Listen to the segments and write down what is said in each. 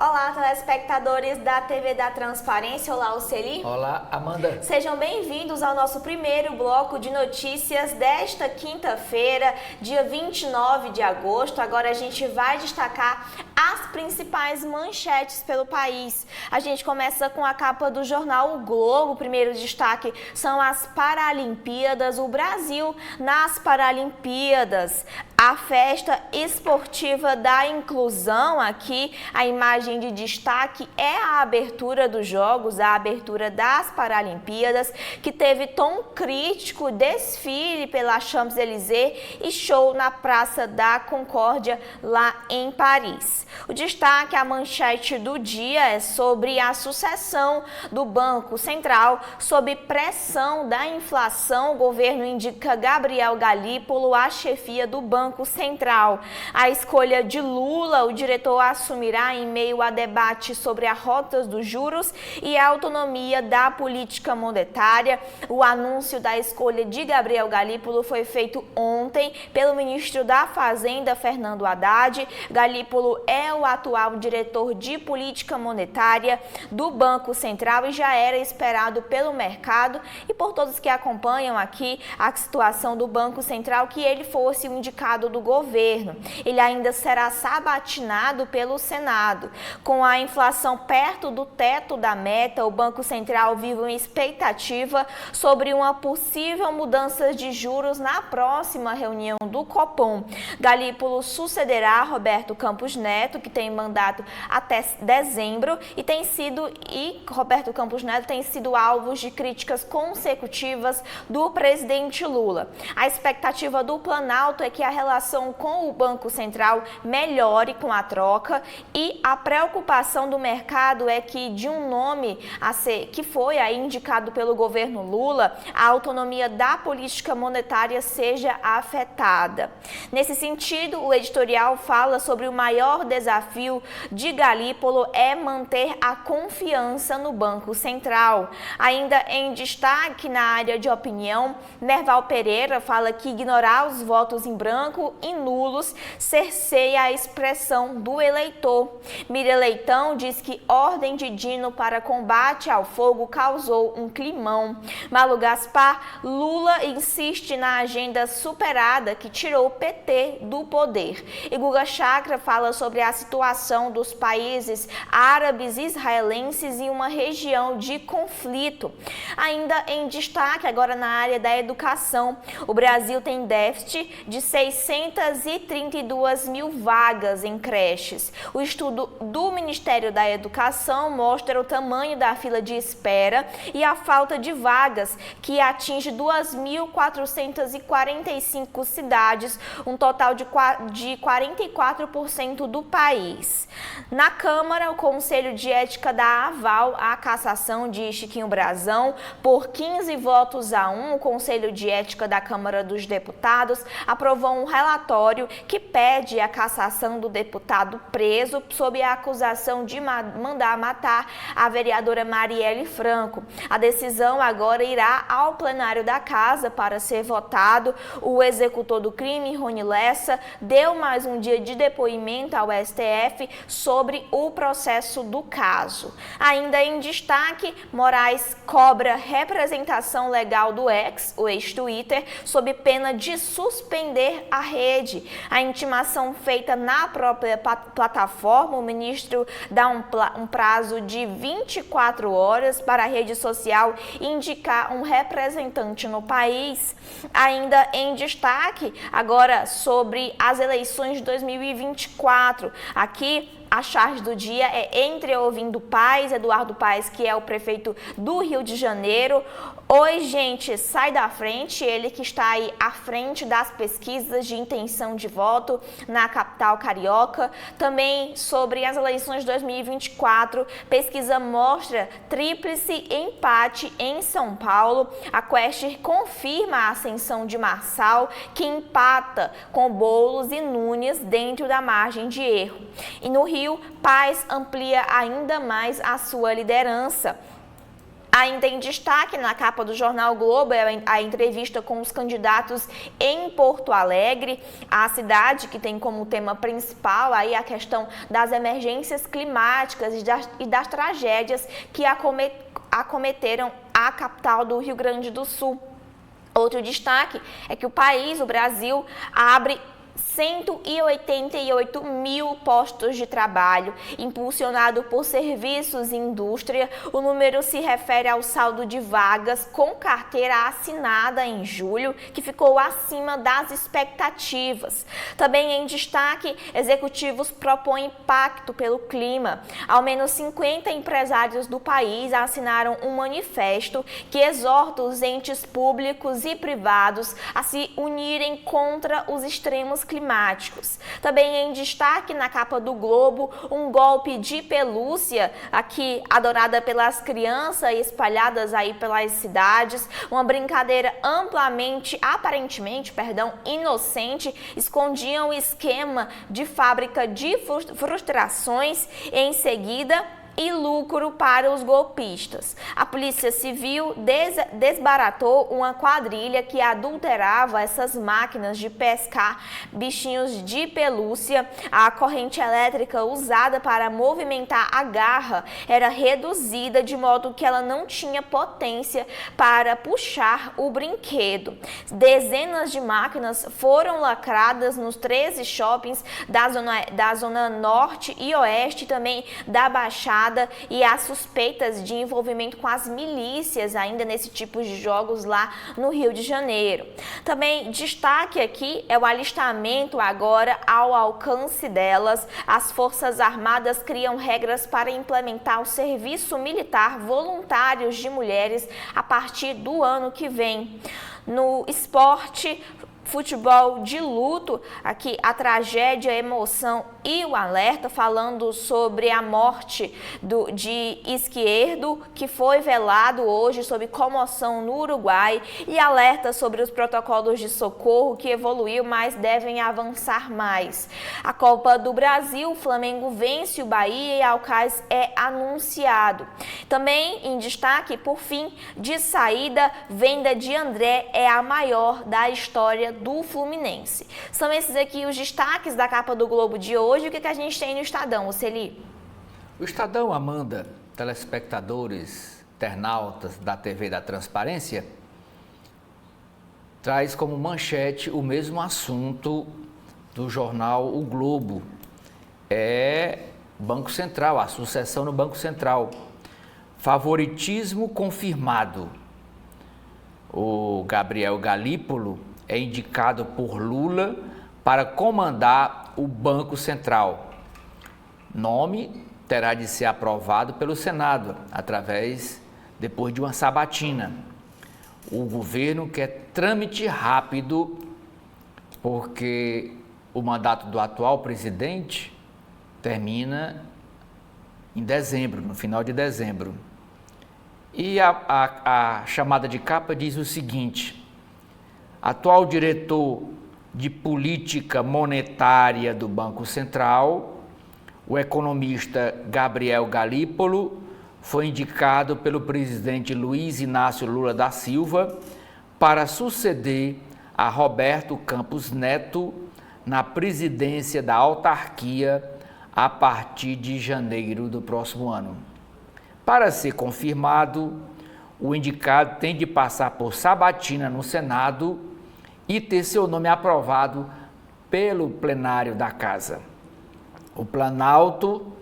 Olá, telespectadores da TV da Transparência. Olá, Oceli. Olá, Amanda. Sejam bem-vindos ao nosso primeiro bloco de notícias desta quinta-feira, dia 29 de agosto. Agora a gente vai destacar as principais manchetes pelo país. A gente começa com a capa do jornal O Globo. O primeiro destaque são as Paralimpíadas. O Brasil nas Paralimpíadas. A festa esportiva da inclusão, aqui a imagem de destaque é a abertura dos Jogos, a abertura das Paralimpíadas, que teve tom crítico, desfile pela Champs-Élysées e show na Praça da Concórdia, lá em Paris. O destaque, a manchete do dia é sobre a sucessão do Banco Central. Sob pressão da inflação, o governo indica Gabriel Galípolo à chefia do Banco Central. A escolha de Lula, o diretor assumirá em meio a debate sobre as rotas dos juros e a autonomia da política monetária. O anúncio da escolha de Gabriel Galípolo foi feito ontem pelo ministro da Fazenda, Fernando Haddad. Galípolo é o atual diretor de política monetária do Banco Central e já era esperado pelo mercado e por todos que acompanham aqui a situação do Banco Central que ele fosse o indicado do governo. Ele ainda será sabatinado pelo Senado. Com a inflação perto do teto da meta, o Banco Central vive uma expectativa sobre uma possível mudança de juros na próxima reunião do Copom. Galípolo sucederá Roberto Campos Neto, que tem mandato até dezembro, e Roberto Campos Neto tem sido alvo de críticas consecutivas do presidente Lula. A expectativa do Planalto é que a relação com o Banco Central melhore com a troca e a preocupação do mercado é que de um nome que foi aí indicado pelo governo Lula, a autonomia da política monetária seja afetada. Nesse sentido, o editorial fala sobre o maior desafio de Galípolo é manter a confiança no Banco Central. Ainda em destaque na área de opinião, Nerval Pereira fala que ignorar os votos em branco e nulos cerceia a expressão do eleitor. Miriam Leitão diz que ordem de Dino para combate ao fogo causou um climão. Malu Gaspar, Lula insiste na agenda superada que tirou o PT do poder. E Guga Chakra fala sobre a situação dos países árabes e israelenses em uma região de conflito. Ainda em destaque agora na área da educação, o Brasil tem déficit de 632 mil vagas em creches. O estudo do Ministério da Educação mostra o tamanho da fila de espera e a falta de vagas, que atinge 2.445 cidades, um total de 44% do país. Na Câmara, o Conselho de Ética dá aval à cassação de Chiquinho Brazão por 15 votos a 1. O Conselho de Ética da Câmara dos Deputados aprovou um relatório que pede a cassação do deputado preso sob a acusação de mandar matar a vereadora Marielle Franco. A decisão agora irá ao plenário da Casa para ser votado. O executor do crime, Rony Lessa, deu mais um dia de depoimento ao STF sobre o processo do caso. Ainda em destaque, Moraes cobra representação legal do o ex-Twitter, sob pena de suspender a rede. A intimação feita na própria plataforma, o ministro dá um prazo de 24 horas para a rede social indicar um representante no país. Ainda em destaque, agora sobre as eleições de 2024. Aqui, a charge do dia é entre ouvindo Paes, Eduardo Paes, que é o prefeito do Rio de Janeiro. Oi, gente, sai da frente, ele que está aí à frente das pesquisas de intenção de voto na capital carioca. Também sobre as eleições de 2024, pesquisa mostra tríplice empate em São Paulo. A Quaestor confirma a ascensão de Marçal, que empata com Boulos e Nunes dentro da margem de erro. E no Rio, Paes amplia ainda mais a sua liderança. Ainda em destaque na capa do jornal Globo é a entrevista com os candidatos em Porto Alegre, a cidade que tem como tema principal aí a questão das emergências climáticas e das tragédias que acometeram a capital do Rio Grande do Sul. Outro destaque é que o Brasil, abre 188 mil postos de trabalho, impulsionado por serviços e indústria. O número se refere ao saldo de vagas com carteira assinada em julho, que ficou acima das expectativas. Também em destaque, executivos propõem pacto pelo clima. Ao menos 50 empresários do país assinaram um manifesto que exorta os entes públicos e privados a se unirem contra os extremos climáticos. Também em destaque na capa do Globo, um golpe de pelúcia, aqui adorada pelas crianças e espalhadas aí pelas cidades, uma brincadeira aparentemente, inocente, escondia um esquema de fábrica de frustrações em seguida e lucro para os golpistas. A Polícia Civil desbaratou uma quadrilha que adulterava essas máquinas de pescar bichinhos de pelúcia. A corrente elétrica usada para movimentar a garra era reduzida de modo que ela não tinha potência para puxar o brinquedo. Dezenas de máquinas foram lacradas nos 13 shoppings da zona norte e oeste, também da Baixada, e há suspeitas de envolvimento com as milícias ainda nesse tipo de jogos lá no Rio de Janeiro. Também destaque aqui é o alistamento agora ao alcance delas. As Forças Armadas criam regras para implementar o serviço militar voluntários de mulheres a partir do ano que vem. No esporte, futebol de luto, aqui a tragédia, a emoção e o alerta, falando sobre a morte de Izquierdo, que foi velado hoje sob comoção no Uruguai, e alerta sobre os protocolos de socorro que evoluiu, mas devem avançar mais. A Copa do Brasil, o Flamengo vence o Bahia e Alcás é anunciado. Também em destaque, por fim, de saída, venda de André é a maior da história do Fluminense. São esses aqui os destaques da capa do Globo de hoje. O que a gente tem no Estadão, Celi? O Estadão, Amanda, telespectadores, internautas da TV da Transparência, traz como manchete o mesmo assunto do jornal O Globo. É Banco Central, a sucessão no Banco Central. Favoritismo confirmado. O Gabriel Galípolo é indicado por Lula para comandar o Banco Central. Nome terá de ser aprovado pelo Senado, depois de uma sabatina. O governo quer trâmite rápido, porque o mandato do atual presidente termina em dezembro, no final de dezembro. E a chamada de capa diz o seguinte: atual diretor de política monetária do Banco Central, o economista Gabriel Galípolo, foi indicado pelo presidente Luiz Inácio Lula da Silva para suceder a Roberto Campos Neto na presidência da autarquia a partir de janeiro do próximo ano. Para ser confirmado, o indicado tem de passar por sabatina no Senado e ter seu nome aprovado pelo plenário da Casa. O Planalto,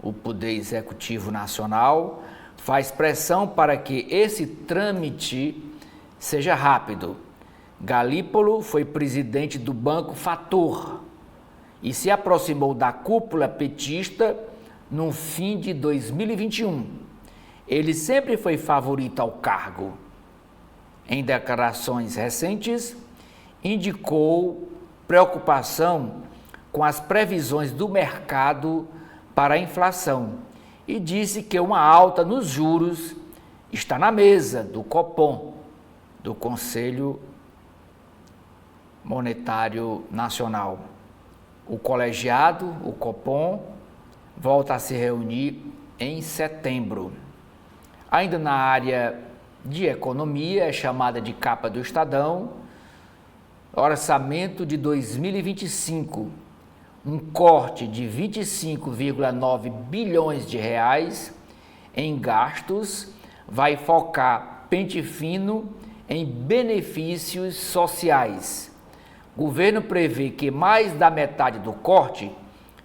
o Poder Executivo Nacional, faz pressão para que esse trâmite seja rápido. Galípolo foi presidente do Banco Fator e se aproximou da cúpula petista no fim de 2021. Ele sempre foi favorito ao cargo. Em declarações recentes, indicou preocupação com as previsões do mercado para a inflação e disse que uma alta nos juros está na mesa do Copom, do Conselho Monetário Nacional. O colegiado, o Copom, volta a se reunir em setembro. Ainda na área de economia, é chamada de capa do Estadão, orçamento de 2025, um corte de 25,9 bilhões de reais em gastos, vai focar pente fino em benefícios sociais. O governo prevê que mais da metade do corte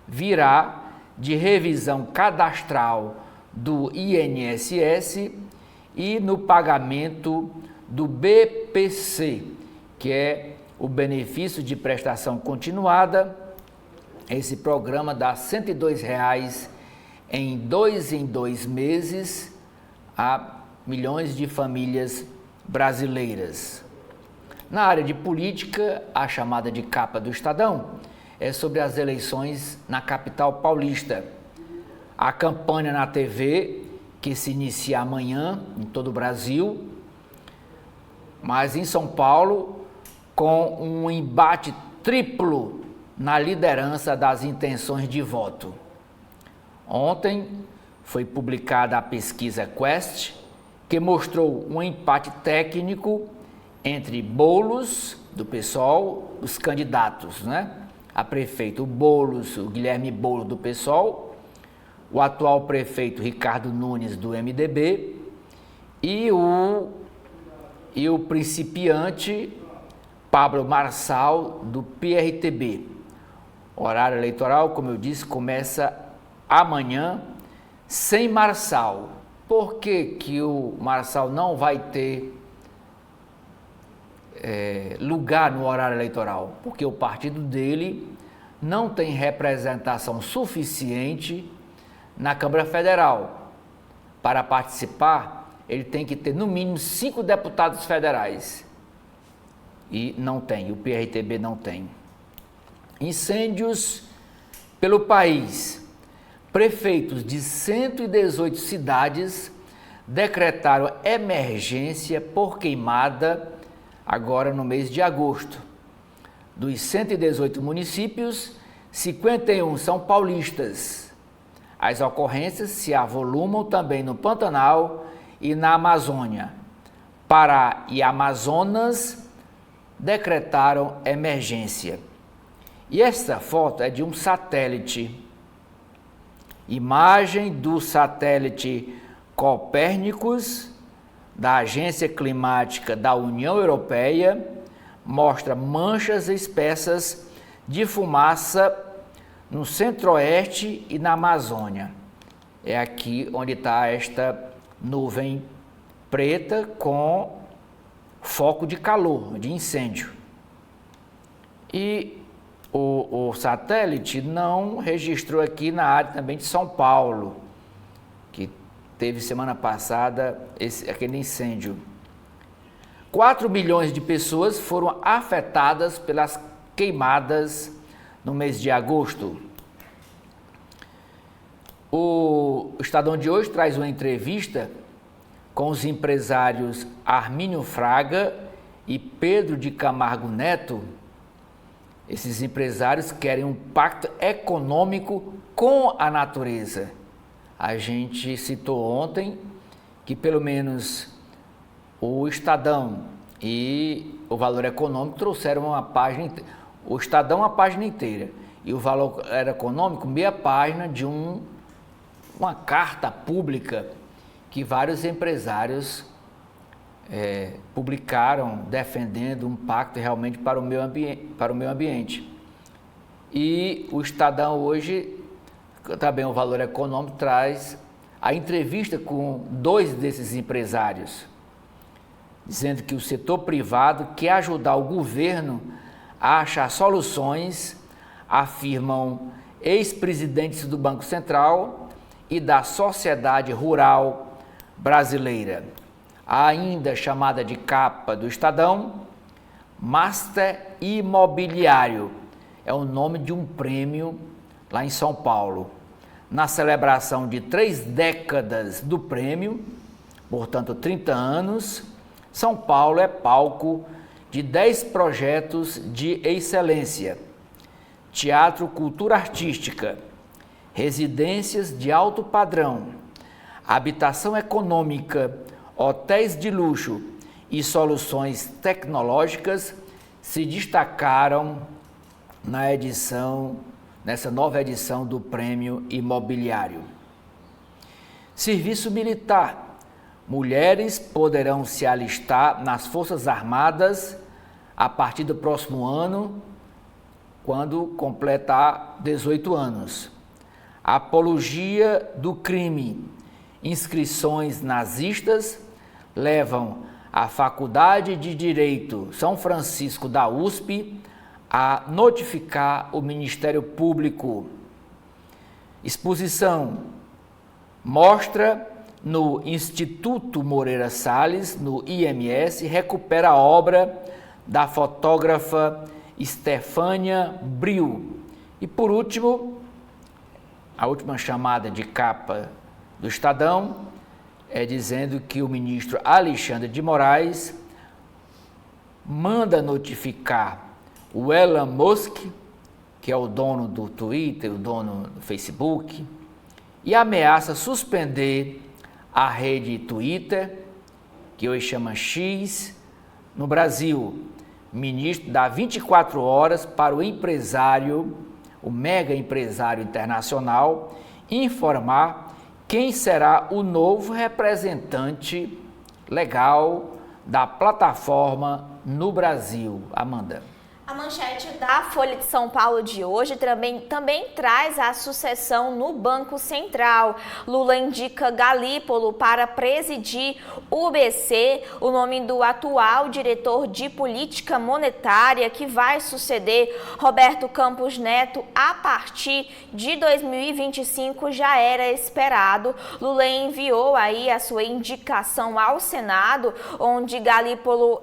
virá de revisão cadastral do INSS e no pagamento do BPC, que é o benefício de prestação continuada. Esse programa dá R$ 102,00 em 2 meses a milhões de famílias brasileiras. Na área de política, a chamada de capa do Estadão é sobre as eleições na capital paulista. A campanha na TV, que se inicia amanhã em todo o Brasil, mas em São Paulo, com um embate triplo na liderança das intenções de voto. Ontem foi publicada a pesquisa Quest, que mostrou um empate técnico entre Boulos, do PSOL, os candidatos, a prefeito, o Guilherme Boulos, do PSOL, o atual prefeito Ricardo Nunes, do MDB, e o principiante Pablo Marçal, do PRTB. O horário eleitoral, como eu disse, começa amanhã, sem Marçal. Por que o Marçal não vai ter lugar no horário eleitoral? Porque o partido dele não tem representação suficiente na Câmara Federal. Para participar, ele tem que ter no mínimo 5 deputados federais. E não tem, o PRTB não tem. Incêndios pelo país. Prefeitos de 118 cidades decretaram emergência por queimada agora no mês de agosto. Dos 118 municípios, 51 são paulistas. As ocorrências se avolumam também no Pantanal e na Amazônia. Pará e Amazonas decretaram emergência. E esta foto é de um satélite. Imagem do satélite Copérnicus, da Agência Climática da União Europeia, mostra manchas espessas de fumaça no centro-oeste e na Amazônia. É aqui onde está esta nuvem preta com foco de calor, de incêndio. E o satélite não registrou aqui na área também de São Paulo, que teve semana passada aquele incêndio. 4 milhões de pessoas foram afetadas pelas queimadas no mês de agosto. O Estadão de hoje traz uma entrevista com os empresários Armínio Fraga e Pedro de Camargo Neto. Esses empresários querem um pacto econômico com a natureza. A gente citou ontem que pelo menos o Estadão e o Valor Econômico trouxeram uma página, o Estadão uma página inteira e o Valor Econômico meia página de uma carta pública que vários empresários publicaram defendendo um pacto realmente para o meio ambiente. E o Estadão hoje, também o Valor Econômico, traz a entrevista com 2 desses empresários, dizendo que o setor privado quer ajudar o governo a achar soluções, afirmam ex-presidentes do Banco Central e da Sociedade Rural Brasileira. A ainda chamada de capa do Estadão, Master Imobiliário, é o nome de um prêmio lá em São Paulo. Na celebração de 3 décadas do prêmio, portanto 30 anos, São Paulo é palco de 10 projetos de excelência: teatro, cultura artística, residências de alto padrão, habitação econômica, hotéis de luxo e soluções tecnológicas se destacaram nessa nova edição do Prêmio Imobiliário. Serviço militar. Mulheres poderão se alistar nas Forças Armadas a partir do próximo ano, quando completar 18 anos. Apologia do crime. Inscrições nazistas levam a Faculdade de Direito São Francisco da USP a notificar o Ministério Público. Exposição mostra no Instituto Moreira Salles, no IMS, recupera a obra da fotógrafa Stefânia Bril. E por último, a última chamada de capa do Estadão é dizendo que o ministro Alexandre de Moraes manda notificar o Elon Musk, que é o dono do Twitter, o dono do Facebook, e ameaça suspender a rede Twitter, que hoje chama X, no Brasil. O ministro dá 24 horas para o empresário, o mega empresário internacional, informar quem será o novo representante legal da plataforma no Brasil. Amanda. A manchete da Folha de São Paulo de hoje também traz a sucessão no Banco Central. Lula indica Galípolo para presidir o BC, o nome do atual diretor de política monetária que vai suceder Roberto Campos Neto a partir de 2025 já era esperado. Lula enviou aí a sua indicação ao Senado, onde Galípolo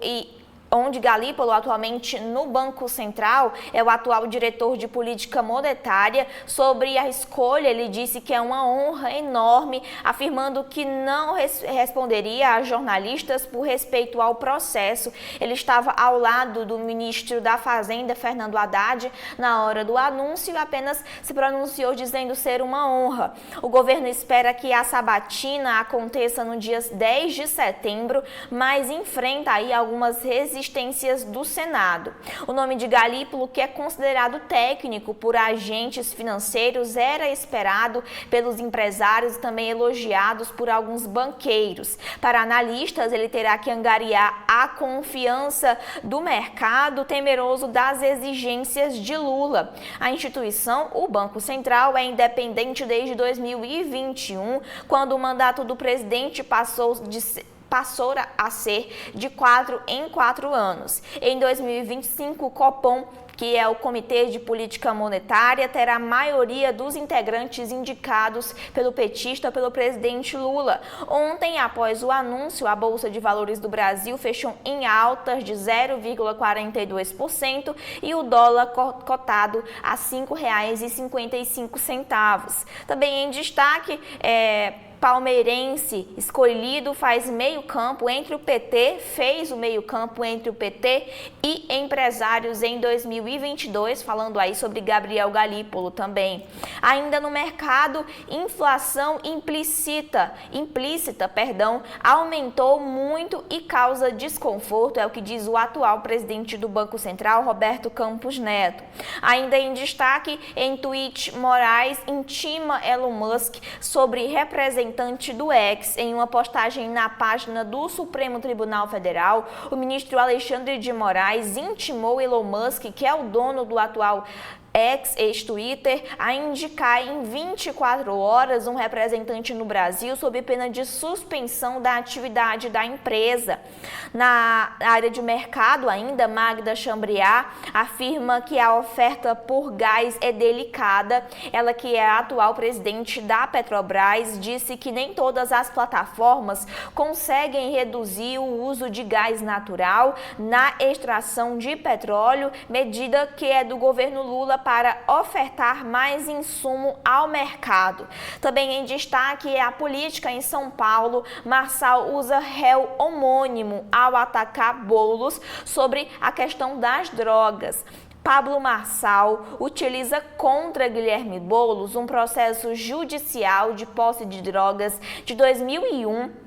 atualmente no Banco Central, é o atual diretor de política monetária. Sobre a escolha, ele disse que é uma honra enorme, afirmando que não responderia a jornalistas por respeito ao processo. Ele estava ao lado do ministro da Fazenda, Fernando Haddad, na hora do anúncio e apenas se pronunciou dizendo ser uma honra. O governo espera que a sabatina aconteça no dia 10 de setembro, mas enfrenta aí algumas resistências do Senado. O nome de Galípolo, que é considerado técnico por agentes financeiros, era esperado pelos empresários e também elogiados por alguns banqueiros. Para analistas, ele terá que angariar a confiança do mercado, temeroso das exigências de Lula. A instituição, o Banco Central, é independente desde 2021, quando o mandato do presidente passou a ser de 4 em 4 anos. Em 2025, o Copom, que é o Comitê de Política Monetária, terá a maioria dos integrantes indicados pelo petista, pelo presidente Lula. Ontem, após o anúncio, a Bolsa de Valores do Brasil fechou em altas de 0,42% e o dólar cotado a R$ 5,55. Também em destaque, palmeirense escolhido fez o meio-campo entre o PT e empresários em 2022, falando aí sobre Gabriel Galípolo também. Ainda no mercado, inflação implícita, aumentou muito e causa desconforto, é o que diz o atual presidente do Banco Central, Roberto Campos Neto. Ainda em destaque, em tweet, Moraes intima Elon Musk sobre representante do X. Em uma postagem na página do Supremo Tribunal Federal, o ministro Alexandre de Moraes intimou Elon Musk, que é o dono do atual ex-Twitter, a indicar em 24 horas um representante no Brasil sob pena de suspensão da atividade da empresa. Na área de mercado ainda, Magda Chambriard afirma que a oferta por gás é delicada. Ela, que é a atual presidente da Petrobras, disse que nem todas as plataformas conseguem reduzir o uso de gás natural na extração de petróleo, medida que é do governo Lula para ofertar mais insumo ao mercado. Também em destaque é a política em São Paulo. Marçal usa réu homônimo ao atacar Boulos sobre a questão das drogas. Pablo Marçal utiliza contra Guilherme Boulos um processo judicial de posse de drogas de 2001,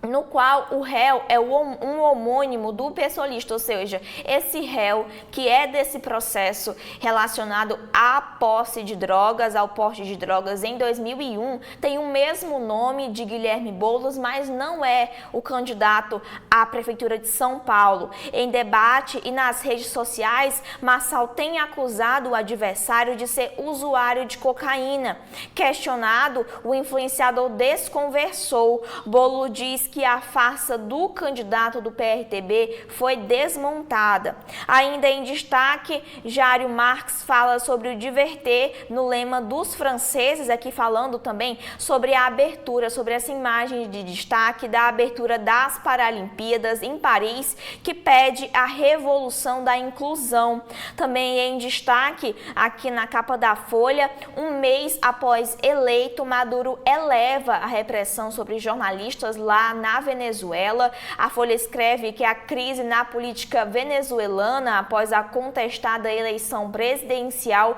no qual o réu é um homônimo do pessoalista, ou seja, esse réu que é desse processo relacionado à posse de drogas, ao porte de drogas em 2001, tem o mesmo nome de Guilherme Boulos, mas não é o candidato à Prefeitura de São Paulo. Em debate e nas redes sociais, Marçal tem acusado o adversário de ser usuário de cocaína. Questionado, o influenciador desconversou. Boulos diz que a farsa do candidato do PRTB foi desmontada. Ainda em destaque, Jário Marques fala sobre o diverter no lema dos franceses, aqui falando também sobre a abertura, sobre essa imagem de destaque da abertura das Paralimpíadas em Paris, que pede a revolução da inclusão. Também em destaque, aqui na capa da Folha, um mês após eleito, Maduro eleva a repressão sobre jornalistas lá na Venezuela. A Folha escreve que a crise na política venezuelana após a contestada eleição presidencial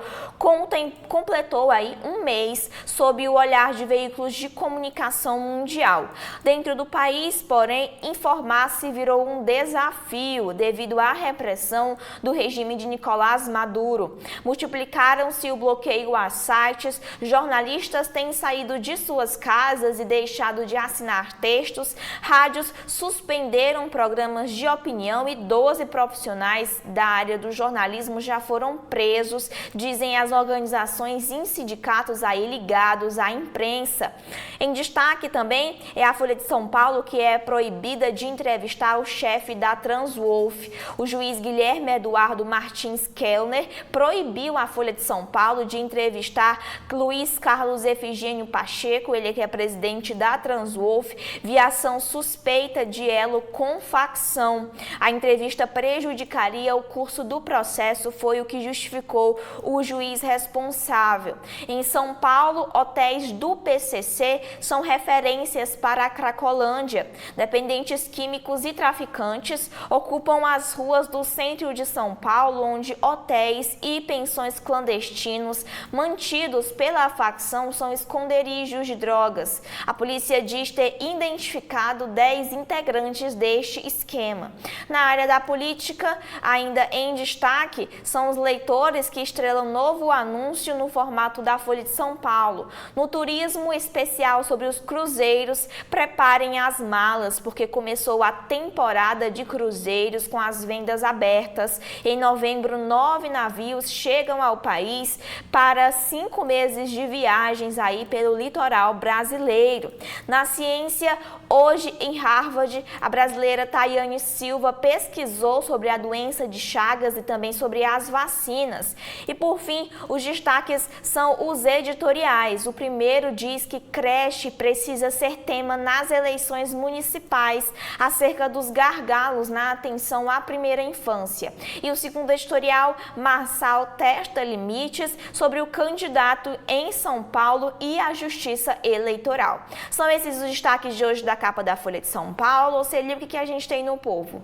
completou aí um mês sob o olhar de veículos de comunicação mundial. Dentro do país, porém, informar-se virou um desafio devido à repressão do regime de Nicolás Maduro. Multiplicaram-se o bloqueio a sites, jornalistas têm saído de suas casas e deixado de assinar textos, rádios suspenderam programas de opinião e 12 profissionais da área do jornalismo já foram presos, dizem as organizações e sindicatos aí ligados à imprensa. Em destaque também é a Folha de São Paulo, que é proibida de entrevistar o chefe da Transwolf. O juiz Guilherme Eduardo Martins Kellner proibiu a Folha de São Paulo de entrevistar Luiz Carlos Efigênio Pacheco, ele que é presidente da Transwolf, via ação suspeita de elo com facção. A entrevista prejudicaria o curso do processo, foi o que justificou o juiz responsável. Em São Paulo, hotéis do PCC são referências para a Cracolândia. Dependentes químicos e traficantes ocupam as ruas do centro de São Paulo, onde hotéis e pensões clandestinos mantidos pela facção são esconderijos de drogas. A polícia diz ter identificado 10 integrantes deste esquema. Na área da política, ainda em destaque, são os leitores que estrelam novo anúncio no formato da Folha de São Paulo. No turismo especial sobre os cruzeiros, preparem as malas, porque começou a temporada de cruzeiros com as vendas abertas. Em novembro, 9 navios chegam ao país para 5 meses de viagens aí pelo litoral brasileiro. Na ciência, hoje em Harvard, a brasileira Tayane Silva pesquisou sobre a doença de Chagas e também sobre as vacinas. E por fim, os destaques são os editoriais. O primeiro diz que creche precisa ser tema nas eleições municipais, acerca dos gargalos na atenção à primeira infância. E o segundo editorial, Marçal testa limites sobre o candidato em São Paulo e a justiça eleitoral. São esses os destaques de hoje da capa da Folha de São Paulo. Celi, o que a gente tem no Povo?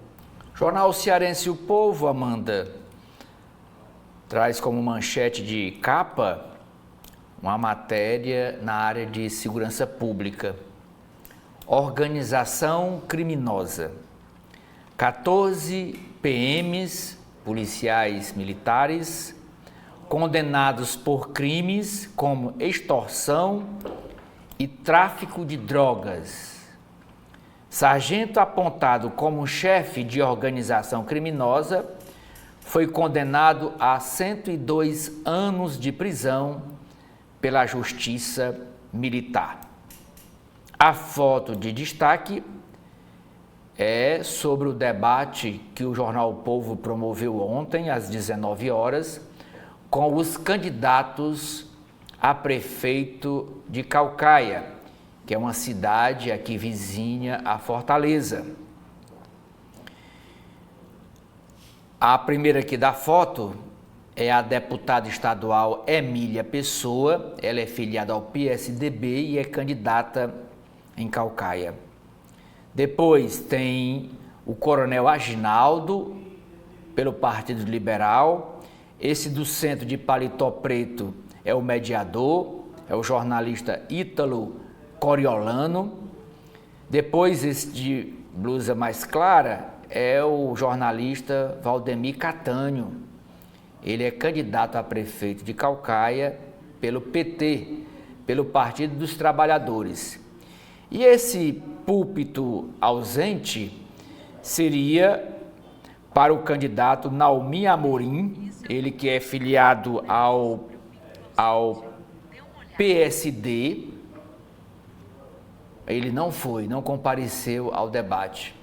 Jornal Cearense O Povo, Amanda, traz como manchete de capa uma matéria na área de segurança pública. Organização criminosa. 14 PMs, policiais militares, condenados por crimes como extorsão e tráfico de drogas. Sargento apontado como chefe de organização criminosa foi condenado a 102 anos de prisão pela Justiça Militar. A foto de destaque é sobre o debate que o jornal O Povo promoveu ontem, às 19 horas, com os candidatos a prefeito de Caucaia, que é uma cidade aqui vizinha a Fortaleza. A primeira aqui da foto é a deputada estadual Emília Pessoa, ela é filiada ao PSDB e é candidata em Caucaia. Depois tem o coronel Aginaldo, pelo Partido Liberal, Esse do centro de paletó preto é o mediador, é o jornalista Ítalo Coriolano. Depois, esse de blusa mais clara é o jornalista Valdemir Catânio. Ele é candidato a prefeito de Caucaia pelo PT, pelo Partido dos Trabalhadores. E esse púlpito ausente seria para o candidato Naumi Amorim, ele que é filiado ao PSD. Ele não compareceu ao debate.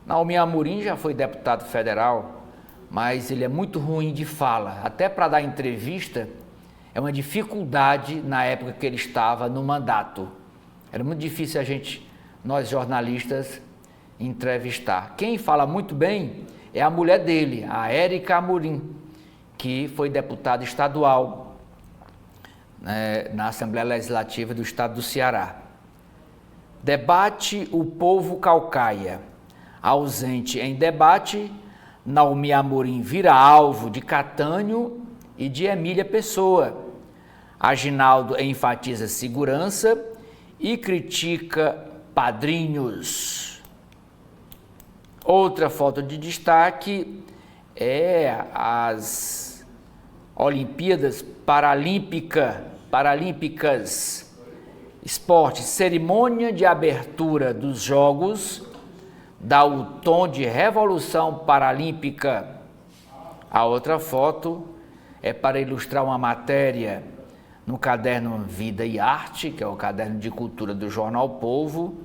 Naumi Amorim já foi deputado federal, mas ele é muito ruim de fala. Até para dar entrevista, é uma dificuldade na época que ele estava no mandato. Era muito difícil nós jornalistas, entrevistar. Quem fala muito bem é a mulher dele, a Érica Amorim, que foi deputada estadual na Assembleia Legislativa do Estado do Ceará. Debate o povo Caucaia. Ausente em debate, Naumi Amorim vira alvo de Catânio e de Emília Pessoa. Aginaldo enfatiza segurança e critica padrinhos. Outra foto de destaque é as Olimpíadas Paralímpicas Esporte, cerimônia de abertura dos Jogos, dá o tom de revolução paralímpica. A outra foto é para ilustrar uma matéria no caderno Vida e Arte, que é o caderno de cultura do jornal Povo.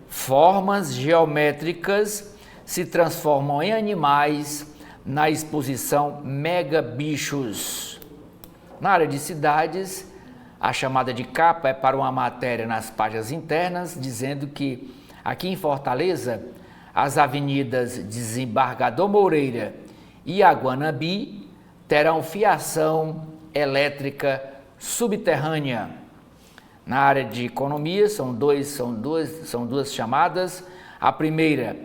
Formas geométricas se transformam em animais na exposição Mega Bichos. Na área de cidades, a chamada de capa é para uma matéria nas páginas internas, dizendo que aqui em Fortaleza, as avenidas Desembargador Moreira e Aguanabi terão fiação elétrica subterrânea. Na área de economia, são duas chamadas. A primeira,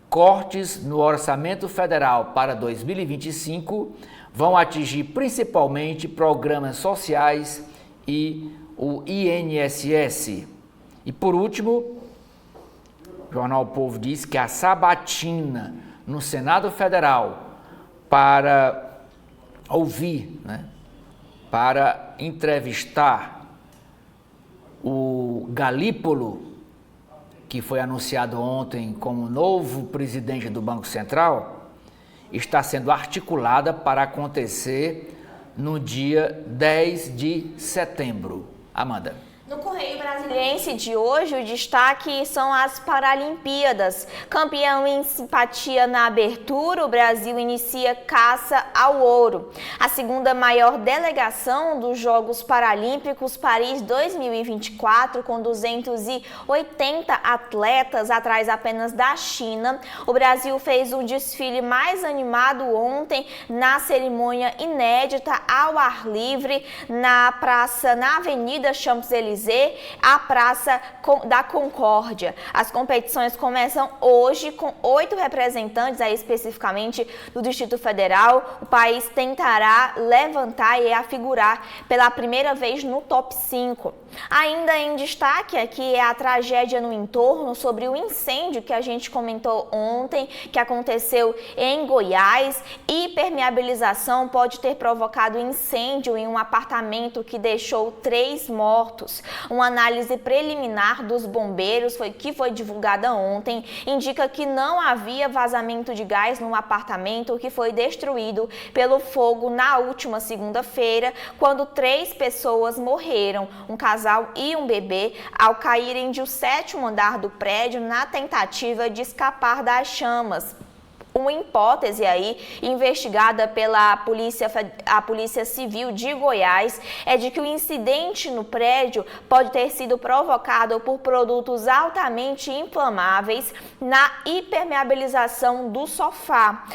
cortes no orçamento federal para 2025 vão atingir principalmente programas sociais e o INSS. E por último, o Jornal Povo diz que a sabatina no Senado Federal para ouvir, para entrevistar o Galípolo, que foi anunciado ontem como novo presidente do Banco Central, está sendo articulada para acontecer no dia 10 de setembro. Amanda. No Correio Brasiliense de hoje, o destaque são as Paralimpíadas. Campeão em simpatia na abertura, o Brasil inicia caça ao ouro. A segunda maior delegação dos Jogos Paralímpicos Paris 2024, com 280 atletas, atrás apenas da China. O Brasil fez o desfile mais animado ontem na cerimônia inédita ao ar livre na Avenida Champs-Élysées, a Praça da Concórdia. As competições começam hoje com 8 representantes, aí especificamente do Distrito Federal. O país tentará levantar e afigurar pela primeira vez no top 5. Ainda em destaque aqui é a tragédia no entorno sobre o incêndio que a gente comentou ontem, que aconteceu em Goiás. Impermeabilização pode ter provocado incêndio em um apartamento que deixou 3 mortos. Uma análise preliminar dos bombeiros que foi divulgada ontem indica que não havia vazamento de gás no apartamento que foi destruído pelo fogo na última segunda-feira, quando 3 pessoas morreram, um casal e um bebê, ao caírem de um 7º andar do prédio na tentativa de escapar das chamas. Uma hipótese aí investigada pela Polícia Civil de Goiás é de que o incidente no prédio pode ter sido provocado por produtos altamente inflamáveis na impermeabilização do sofá.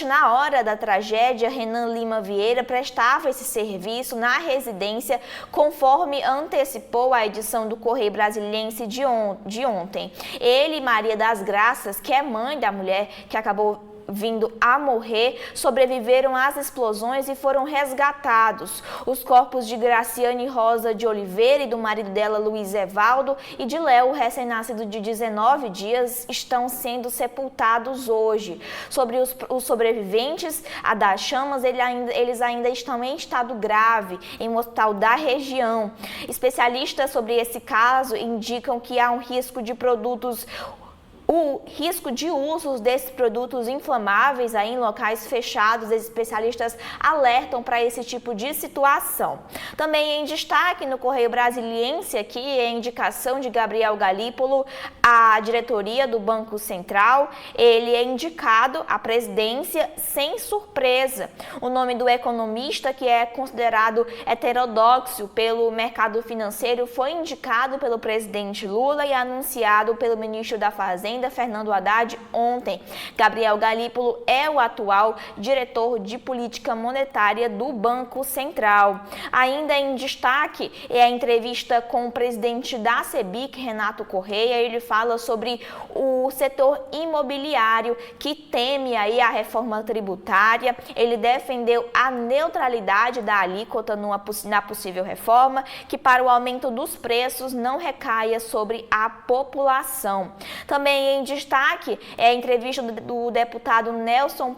Na hora da tragédia, Renan Lima Vieira prestava esse serviço na residência, conforme antecipou a edição do Correio Brasiliense de ontem. Ele e Maria das Graças, que é mãe da mulher que acabou vindo a morrer sobreviveram às explosões e foram resgatados. Os corpos de Graciane Rosa de Oliveira e do marido dela, Luiz Evaldo, e de Léo, recém-nascido de 19 dias, estão sendo sepultados hoje. Sobre os sobreviventes das chamas, eles ainda estão em estado grave em um hospital da região. Especialistas sobre esse caso indicam que há um risco de o risco de uso desses produtos inflamáveis aí em locais fechados. Os especialistas alertam para esse tipo de situação. Também em destaque no Correio Brasiliense aqui é a indicação de Gabriel Galípolo à diretoria do Banco Central. Ele é indicado à presidência sem surpresa. O nome do economista, que é considerado heterodoxo pelo mercado financeiro, foi indicado pelo presidente Lula e anunciado pelo ministro da Fazenda, Fernando Haddad, ontem. Gabriel Galípolo é o atual diretor de política monetária do Banco Central. Ainda em destaque é a entrevista com o presidente da CEBIC, Renato Correia. Ele fala sobre o setor imobiliário que teme aí a reforma tributária. Ele defendeu a neutralidade da alíquota na possível reforma, que para o aumento dos preços não recaia sobre a população. Também em destaque é a entrevista do deputado Nelson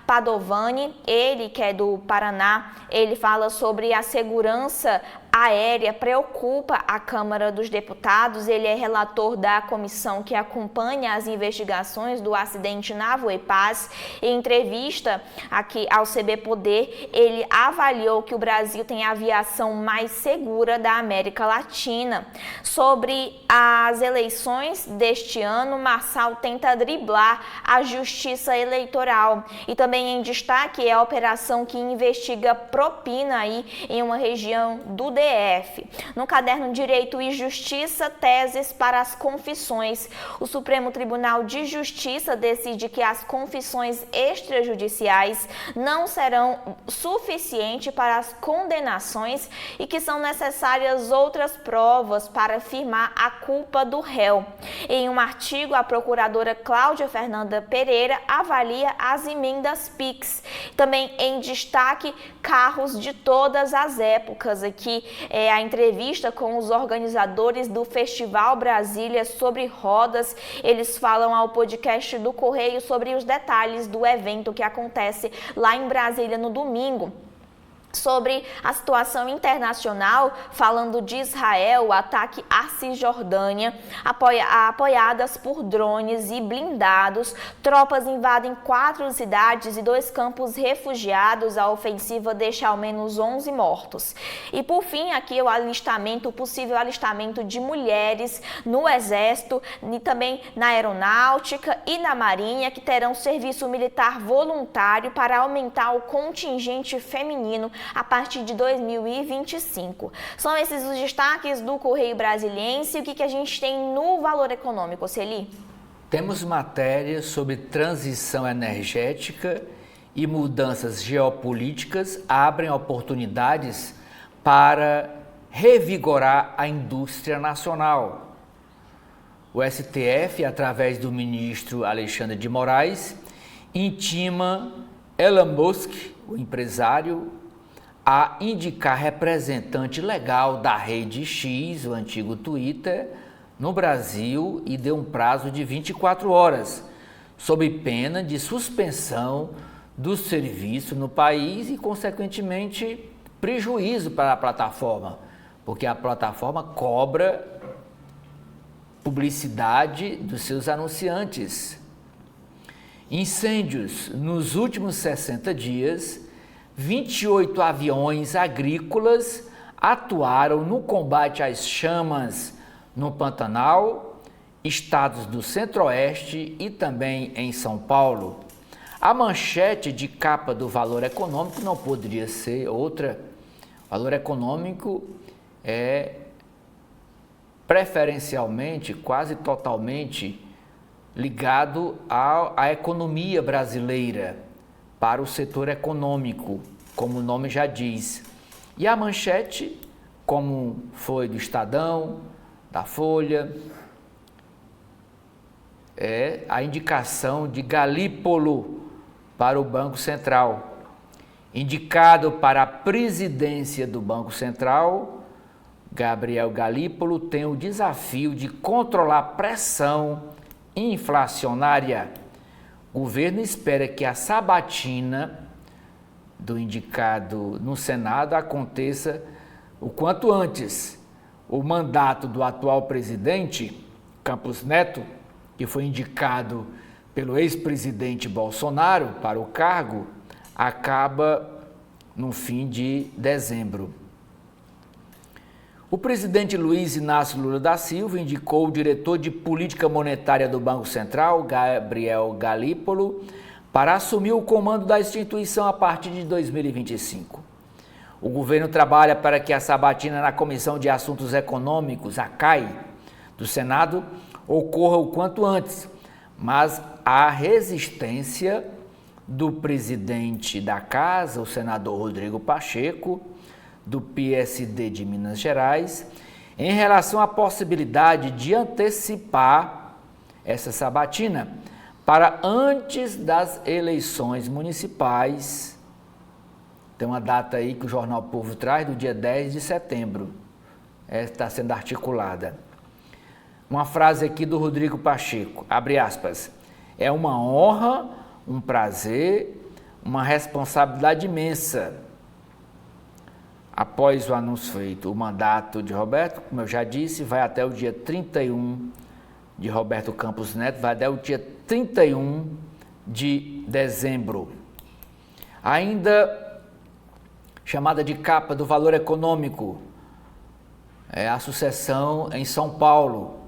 Padovani, ele que é do Paraná. Ele fala sobre a segurança aérea, preocupa a Câmara dos Deputados. Ele é relator da comissão que acompanha as investigações do acidente na Voepaz. Em entrevista aqui ao CB Poder, ele avaliou que o Brasil tem a aviação mais segura da América Latina. Sobre as eleições deste ano, Marçal tenta driblar a justiça eleitoral. E também em destaque é a operação que investiga propina aí em uma região do DF. No caderno Direito e Justiça, teses para as confissões. O Supremo Tribunal de Justiça decide que as confissões extrajudiciais não serão suficientes para as condenações e que são necessárias outras provas para afirmar a culpa do réu. Em um artigo, a procuradora Cláudia Fernanda Pereira avalia as emendas PIX. Também em destaque, carros de todas as épocas. Aqui é a entrevista com os organizadores do Festival Brasília sobre rodas. Eles falam ao podcast do Correio sobre os detalhes do evento que acontece lá em Brasília no domingo. Sobre a situação internacional, falando de Israel, o ataque à Cisjordânia, apoiadas por drones e blindados, tropas invadem 4 cidades e 2 campos refugiados. A ofensiva deixa ao menos 11 mortos. E por fim, aqui o possível alistamento de mulheres no Exército e também na Aeronáutica e na Marinha, que terão serviço militar voluntário para aumentar o contingente feminino a partir de 2025. São esses os destaques do Correio Brasiliense. O que a gente tem no Valor Econômico, Celi? Temos matérias sobre transição energética e mudanças geopolíticas abrem oportunidades para revigorar a indústria nacional. O STF, através do ministro Alexandre de Moraes, intima Elon Musk, o empresário, a indicar representante legal da rede X, o antigo Twitter, no Brasil e deu um prazo de 24 horas, sob pena de suspensão do serviço no país e, consequentemente, prejuízo para a plataforma, porque a plataforma cobra publicidade dos seus anunciantes. Incêndios. Nos últimos 60 dias, 28 aviões agrícolas atuaram no combate às chamas no Pantanal, estados do Centro-Oeste e também em São Paulo. A manchete de capa do Valor Econômico não poderia ser outra. O Valor Econômico é preferencialmente, quase totalmente ligado à economia brasileira, para o setor econômico, como o nome já diz. E a manchete, como foi do Estadão, da Folha, é a indicação de Galípolo para o Banco Central. Indicado para a presidência do Banco Central, Gabriel Galípolo tem o desafio de controlar a pressão inflacionária. O governo espera que a sabatina do indicado no Senado aconteça o quanto antes. O mandato do atual presidente, Campos Neto, que foi indicado pelo ex-presidente Bolsonaro para o cargo, acaba no fim de dezembro. O presidente Luiz Inácio Lula da Silva indicou o diretor de política monetária do Banco Central, Gabriel Galípolo, para assumir o comando da instituição a partir de 2025. O governo trabalha para que a sabatina na Comissão de Assuntos Econômicos, a CAI, do Senado, ocorra o quanto antes, mas há resistência do presidente da Casa, o senador Rodrigo Pacheco, do PSD de Minas Gerais, em relação à possibilidade de antecipar essa sabatina para antes das eleições municipais. Tem uma data aí que o Jornal Povo traz, do dia 10 de setembro. Está sendo articulada. Uma frase aqui do Rodrigo Pacheco, abre aspas, é uma honra, um prazer, uma responsabilidade imensa. Após o anúncio feito, o mandato de Roberto, como eu já disse, vai até o dia 31 de Roberto Campos Neto, vai até o dia 31 de dezembro. Ainda chamada de capa do Valor Econômico, é a sucessão em São Paulo,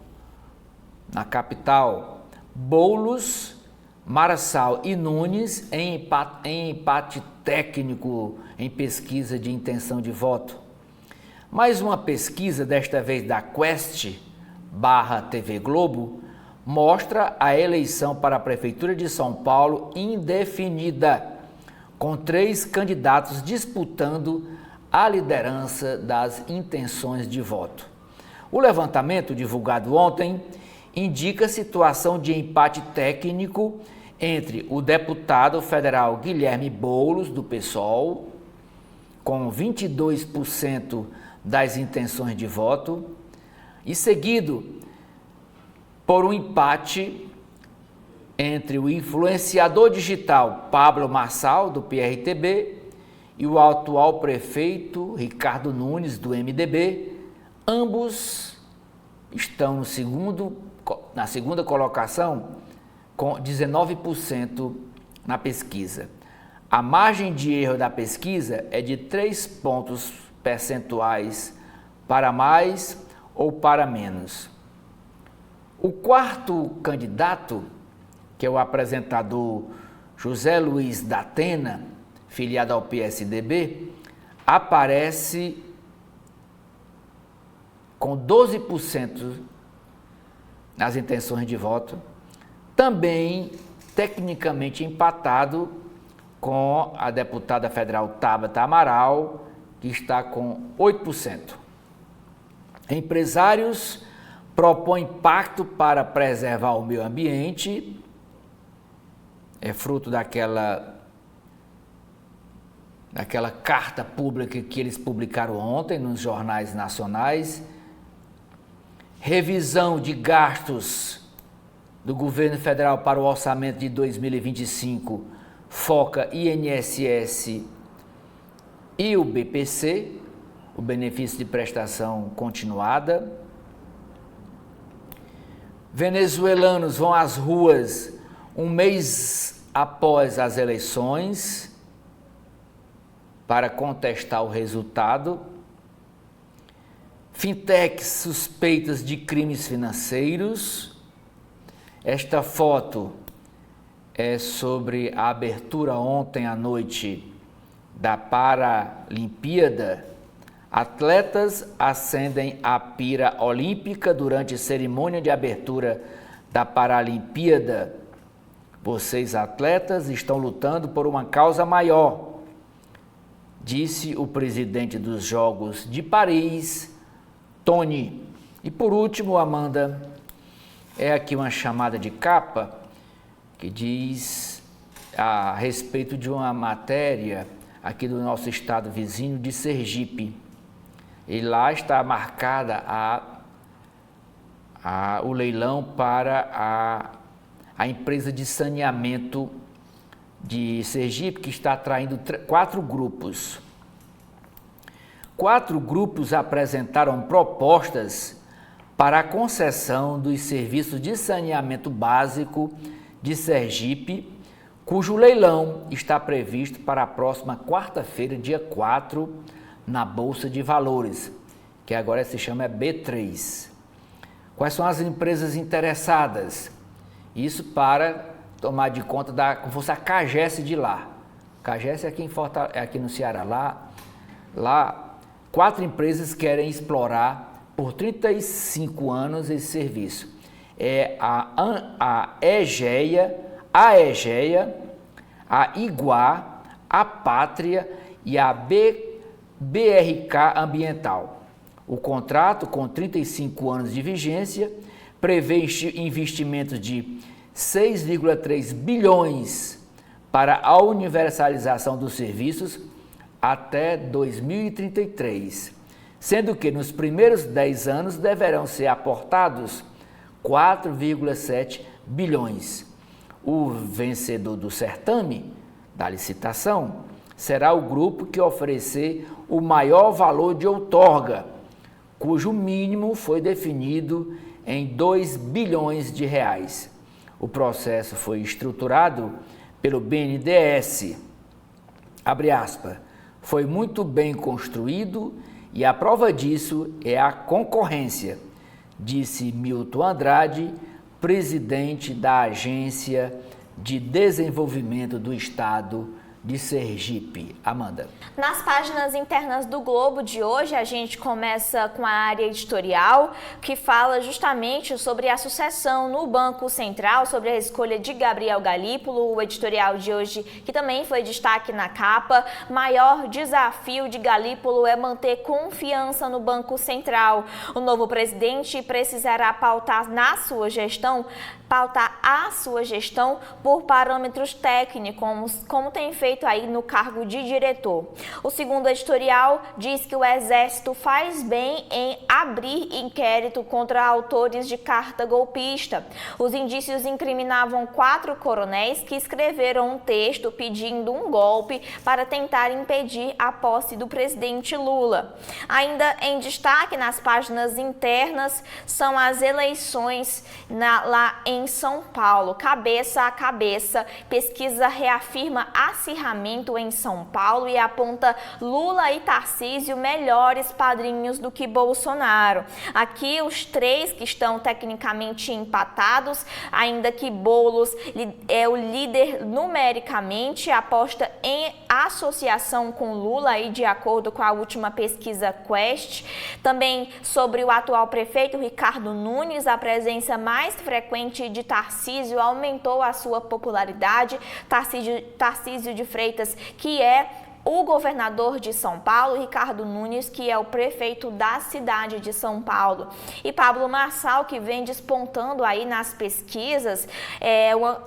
na capital. Boulos, Marçal e Nunes em empate técnico em pesquisa de intenção de voto. Mais uma pesquisa, desta vez da Quest/TV Globo, mostra a eleição para a Prefeitura de São Paulo indefinida, com 3 candidatos disputando a liderança das intenções de voto. O levantamento divulgado ontem indica situação de empate técnico entre o deputado federal Guilherme Boulos, do PSOL, com 22% das intenções de voto, e seguido por um empate entre o influenciador digital Pablo Marçal, do PRTB, e o atual prefeito Ricardo Nunes, do MDB. Ambos estão na segunda colocação, com 19% na pesquisa. A margem de erro da pesquisa é de 3 pontos percentuais para mais ou para menos. O quarto candidato, que é o apresentador José Luiz da Atena, filiado ao PSDB, aparece com 12% nas intenções de voto, também tecnicamente empatado com a deputada federal Tabata Amaral, que está com 8%. Empresários propõem pacto para preservar o meio ambiente, é fruto daquela carta pública que eles publicaram ontem nos jornais nacionais. Revisão de gastos do governo federal para o orçamento de 2025 foca INSS e o BPC, o benefício de prestação continuada. Venezuelanos vão às ruas um mês após as eleições para contestar o resultado. Fintechs suspeitas de crimes financeiros. Esta foto é sobre a abertura ontem à noite da Paralimpíada. Atletas acendem a pira olímpica durante cerimônia de abertura da Paralimpíada. Vocês, atletas, estão lutando por uma causa maior, disse o presidente dos Jogos de Paris, Tony. E por último, Amanda, é aqui uma chamada de capa que diz a respeito de uma matéria aqui do nosso estado vizinho de Sergipe. E lá está marcada o leilão para a empresa de saneamento de Sergipe, que está atraindo 4 grupos. 4 grupos apresentaram propostas para a concessão dos serviços de saneamento básico de Sergipe, cujo leilão está previsto para a próxima quarta-feira, dia 4, na Bolsa de Valores, que agora se chama B3. Quais são as empresas interessadas? Isso para tomar de conta como fosse a CAGES de lá. CAGES é aqui no Ceará. Lá, 4 empresas querem explorar por 35 anos esse serviço. É a EGEA, a Iguá, a Pátria e a BRK Ambiental. O contrato, com 35 anos de vigência, prevê investimentos de 6,3 bilhões para a universalização dos serviços até 2033, sendo que nos primeiros 10 anos deverão ser aportados 4,7 bilhões. O vencedor do certame, da licitação, será o grupo que oferecer o maior valor de outorga, cujo mínimo foi definido em 2 bilhões de reais. O processo foi estruturado pelo BNDES. Abre aspas. Foi muito bem construído e a prova disso é a concorrência, disse Milton Andrade, presidente da Agência de Desenvolvimento do Estado de Sergipe. Amanda. Nas páginas internas do Globo de hoje, a gente começa com a área editorial, que fala justamente sobre a sucessão no Banco Central, sobre a escolha de Gabriel Galípolo. O editorial de hoje, que também foi destaque na capa: maior desafio de Galípolo é manter confiança no Banco Central. O novo presidente precisará pautar a sua gestão por parâmetros técnicos, como tem feito aí no cargo de diretor. O segundo editorial diz que o Exército faz bem em abrir inquérito contra autores de carta golpista. Os indícios incriminavam 4 coronéis que escreveram um texto pedindo um golpe para tentar impedir a posse do presidente Lula. Ainda em destaque nas páginas internas são as eleições lá em São Paulo. Cabeça a cabeça, pesquisa reafirma acirramento em São Paulo e aponta Lula e Tarcísio melhores padrinhos do que Bolsonaro. Aqui os 3 que estão tecnicamente empatados, ainda que Boulos é o líder numericamente, aposta em associação com Lula, e de acordo com a última pesquisa Quest. Também sobre o atual prefeito Ricardo Nunes, a presença mais frequente de Tarcísio aumentou a sua popularidade. Tarcísio de Freitas, que é o governador de São Paulo, Ricardo Nunes, que é o prefeito da cidade de São Paulo. E Pablo Marçal, que vem despontando aí nas pesquisas,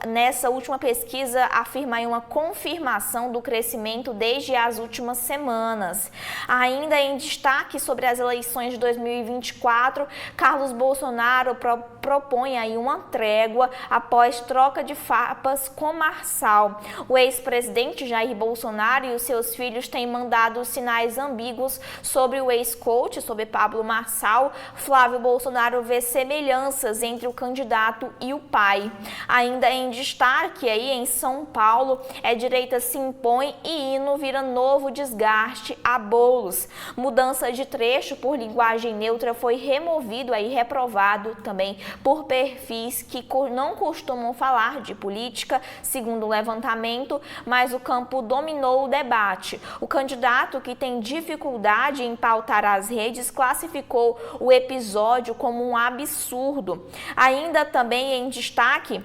nessa última pesquisa afirma aí uma confirmação do crescimento desde as últimas semanas. Ainda em destaque sobre as eleições de 2024, Carlos Bolsonaro propõe aí uma trégua após troca de farpas com Marçal. O ex-presidente Jair Bolsonaro e os seus filhos têm mandado sinais ambíguos sobre o ex-coach, sobre Pablo Marçal. Flávio Bolsonaro vê semelhanças entre o candidato e o pai. Ainda em destaque aí em São Paulo, direita se impõe e hino vira novo desgaste a Boulos. Mudança de trecho por linguagem neutra foi removido aí, reprovado também por perfis que não costumam falar de política, segundo o levantamento, mas o campo dominou o debate. O candidato, que tem dificuldade em pautar as redes, classificou o episódio como um absurdo. Ainda também em destaque,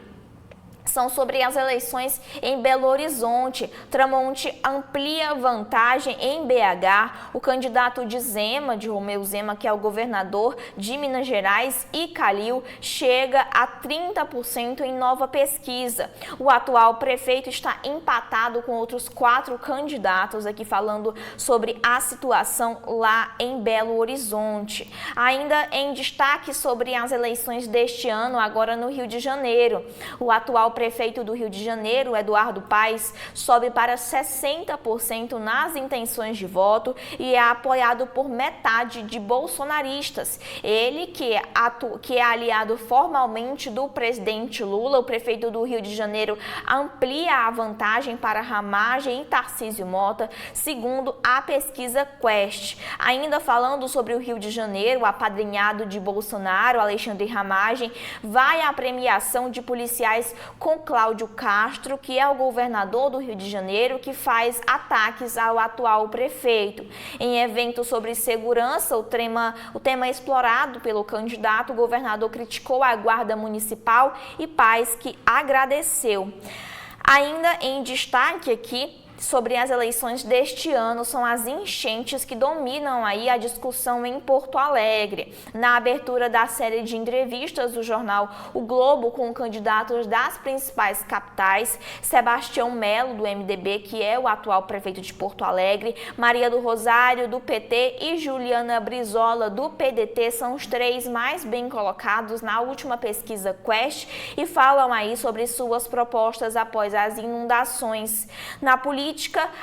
são sobre as eleições em Belo Horizonte. Tramonte amplia vantagem em BH. O candidato de Zema, de Romeu Zema, que é o governador de Minas Gerais, e Calil, chega a 30% em nova pesquisa. O atual prefeito está empatado com outros 4 candidatos, aqui falando sobre a situação lá em Belo Horizonte. Ainda em destaque sobre as eleições deste ano, agora no Rio de Janeiro. O atual prefeito do Rio de Janeiro, Eduardo Paes, sobe para 60% nas intenções de voto e é apoiado por metade de bolsonaristas. Ele, que é aliado formalmente do presidente Lula, o prefeito do Rio de Janeiro, amplia a vantagem para Ramagem e Tarcísio Mota, segundo a pesquisa Quest. Ainda falando sobre o Rio de Janeiro, apadrinhado de Bolsonaro, Alexandre Ramagem, vai à premiação de policiais com Cláudio Castro, que é o governador do Rio de Janeiro, que faz ataques ao atual prefeito. Em evento sobre segurança, o tema explorado pelo candidato, o governador criticou a Guarda Municipal e Paes, que agradeceu. Ainda em destaque aqui, sobre as eleições deste ano, são as enchentes que dominam aí a discussão em Porto Alegre. Na abertura da série de entrevistas do jornal O Globo com candidatos das principais capitais, Sebastião Melo, do MDB, que é o atual prefeito de Porto Alegre, Maria do Rosário, do PT, e Juliana Brizola, do PDT, são os 3 mais bem colocados na última pesquisa Quest e falam aí sobre suas propostas após as inundações. Na política,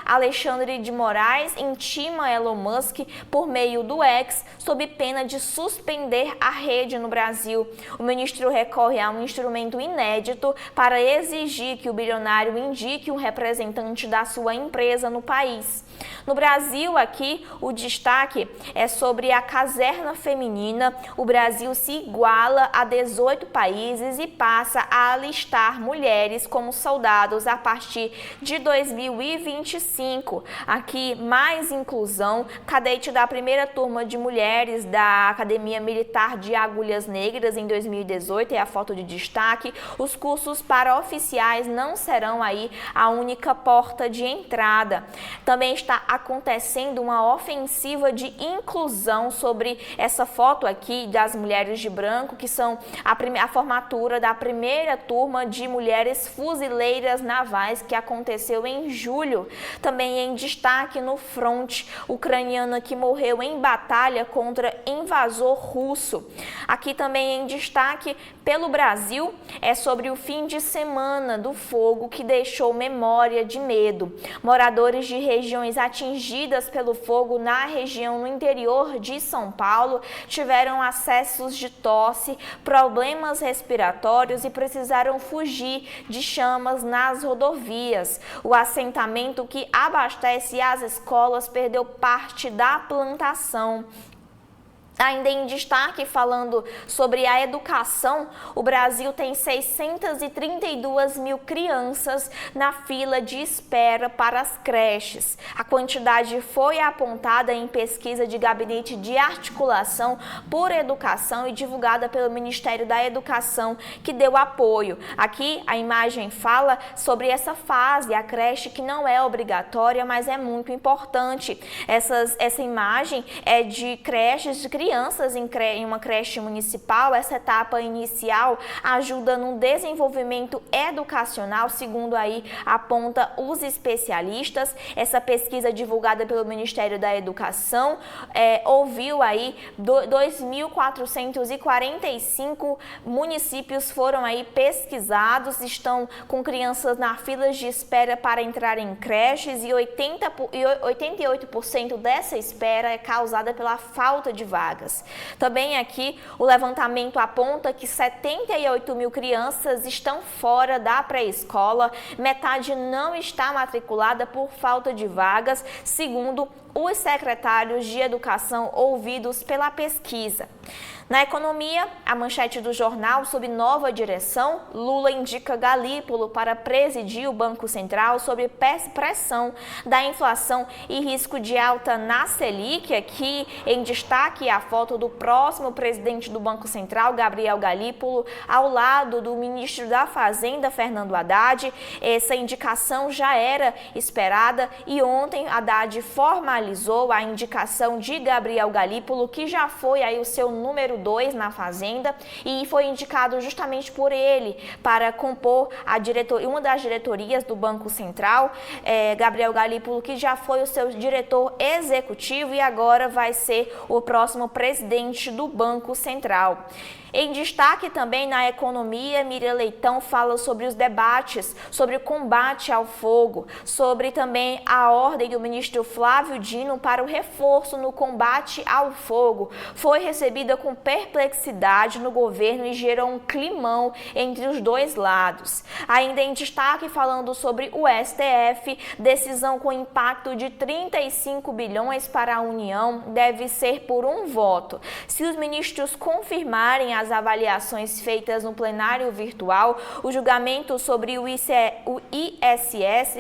Alexandre de Moraes intima Elon Musk por meio do X, sob pena de suspender a rede no Brasil. O ministro recorre a um instrumento inédito para exigir que o bilionário indique um representante da sua empresa no país. No Brasil, aqui, o destaque é sobre a caserna feminina. O Brasil se iguala a 18 países e passa a alistar mulheres como soldados a partir de 2025. Aqui, mais inclusão. Cadete da primeira turma de mulheres da Academia Militar de Agulhas Negras em 2018, é a foto de destaque. Os cursos para oficiais não serão aí a única porta de entrada. Também está acontecendo uma ofensiva de inclusão sobre essa foto aqui das mulheres de branco, que são a formatura da primeira turma de mulheres fuzileiras navais, que aconteceu em julho. Também em destaque no fronte, ucraniana que morreu em batalha contra invasor russo. Aqui também em destaque pelo Brasil é sobre o fim de semana do fogo que deixou memória de medo. Moradores de regiões atingidas pelo fogo na região no interior de São Paulo tiveram acessos de tosse, problemas respiratórios e precisaram fugir de chamas nas rodovias. O assentamento que abastece as escolas perdeu parte da plantação. Ainda em destaque, falando sobre a educação, o Brasil tem 632 mil crianças na fila de espera para as creches. A quantidade foi apontada em pesquisa de Gabinete de Articulação por Educação e divulgada pelo Ministério da Educação, que deu apoio. Aqui a imagem fala sobre essa fase, a creche que não é obrigatória, mas é muito importante. Essa imagem é de creches de crianças em uma creche municipal. Essa etapa inicial ajuda no desenvolvimento educacional, segundo aí aponta os especialistas. Essa pesquisa divulgada pelo Ministério da Educação ouviu aí 2.445 municípios foram aí pesquisados, estão com crianças na filas de espera para entrar em creches e 88% dessa espera é causada pela falta de vagas. Também aqui o levantamento aponta que 78 mil crianças estão fora da pré-escola, metade não está matriculada por falta de vagas, segundo os secretários de educação ouvidos pela pesquisa. Na economia, a manchete do jornal sob nova direção, Lula indica Galípolo para presidir o Banco Central sob pressão da inflação e risco de alta na Selic. Aqui em destaque a foto do próximo presidente do Banco Central, Gabriel Galípolo, ao lado do ministro da Fazenda, Fernando Haddad. Essa indicação já era esperada e ontem Haddad formalizou a indicação de Gabriel Galípolo, que já foi aí o seu número 2 na Fazenda e foi indicado justamente por ele para compor uma das diretorias do Banco Central. Gabriel Galípolo, que já foi o seu diretor executivo e agora vai ser o próximo presidente do Banco Central. Em destaque também na economia, Miriam Leitão fala sobre os debates, sobre o combate ao fogo, sobre também a ordem do ministro Flávio Dino para o reforço no combate ao fogo. Foi recebida com perplexidade no governo e gerou um climão entre os dois lados. Ainda em destaque, falando sobre o STF, decisão com impacto de 35 bilhões para a União deve ser por um voto. Se os ministros confirmarem as avaliações feitas no plenário virtual, o julgamento sobre o ISS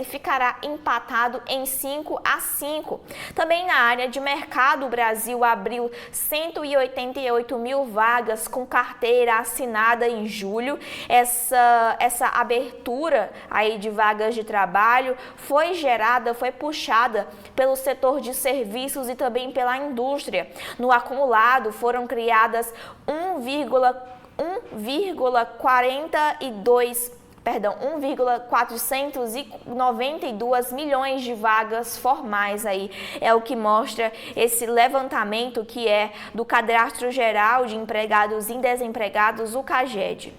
ficará empatado em 5-5. Também na área de mercado, o Brasil abriu 188 mil vagas com carteira assinada em julho. Essa abertura aí de vagas de trabalho foi puxada pelo setor de serviços e também pela indústria. No acumulado, foram criadas 1,492 milhões de vagas formais aí. É o que mostra esse levantamento que é do Cadastro Geral de Empregados e Desempregados, o CAGED.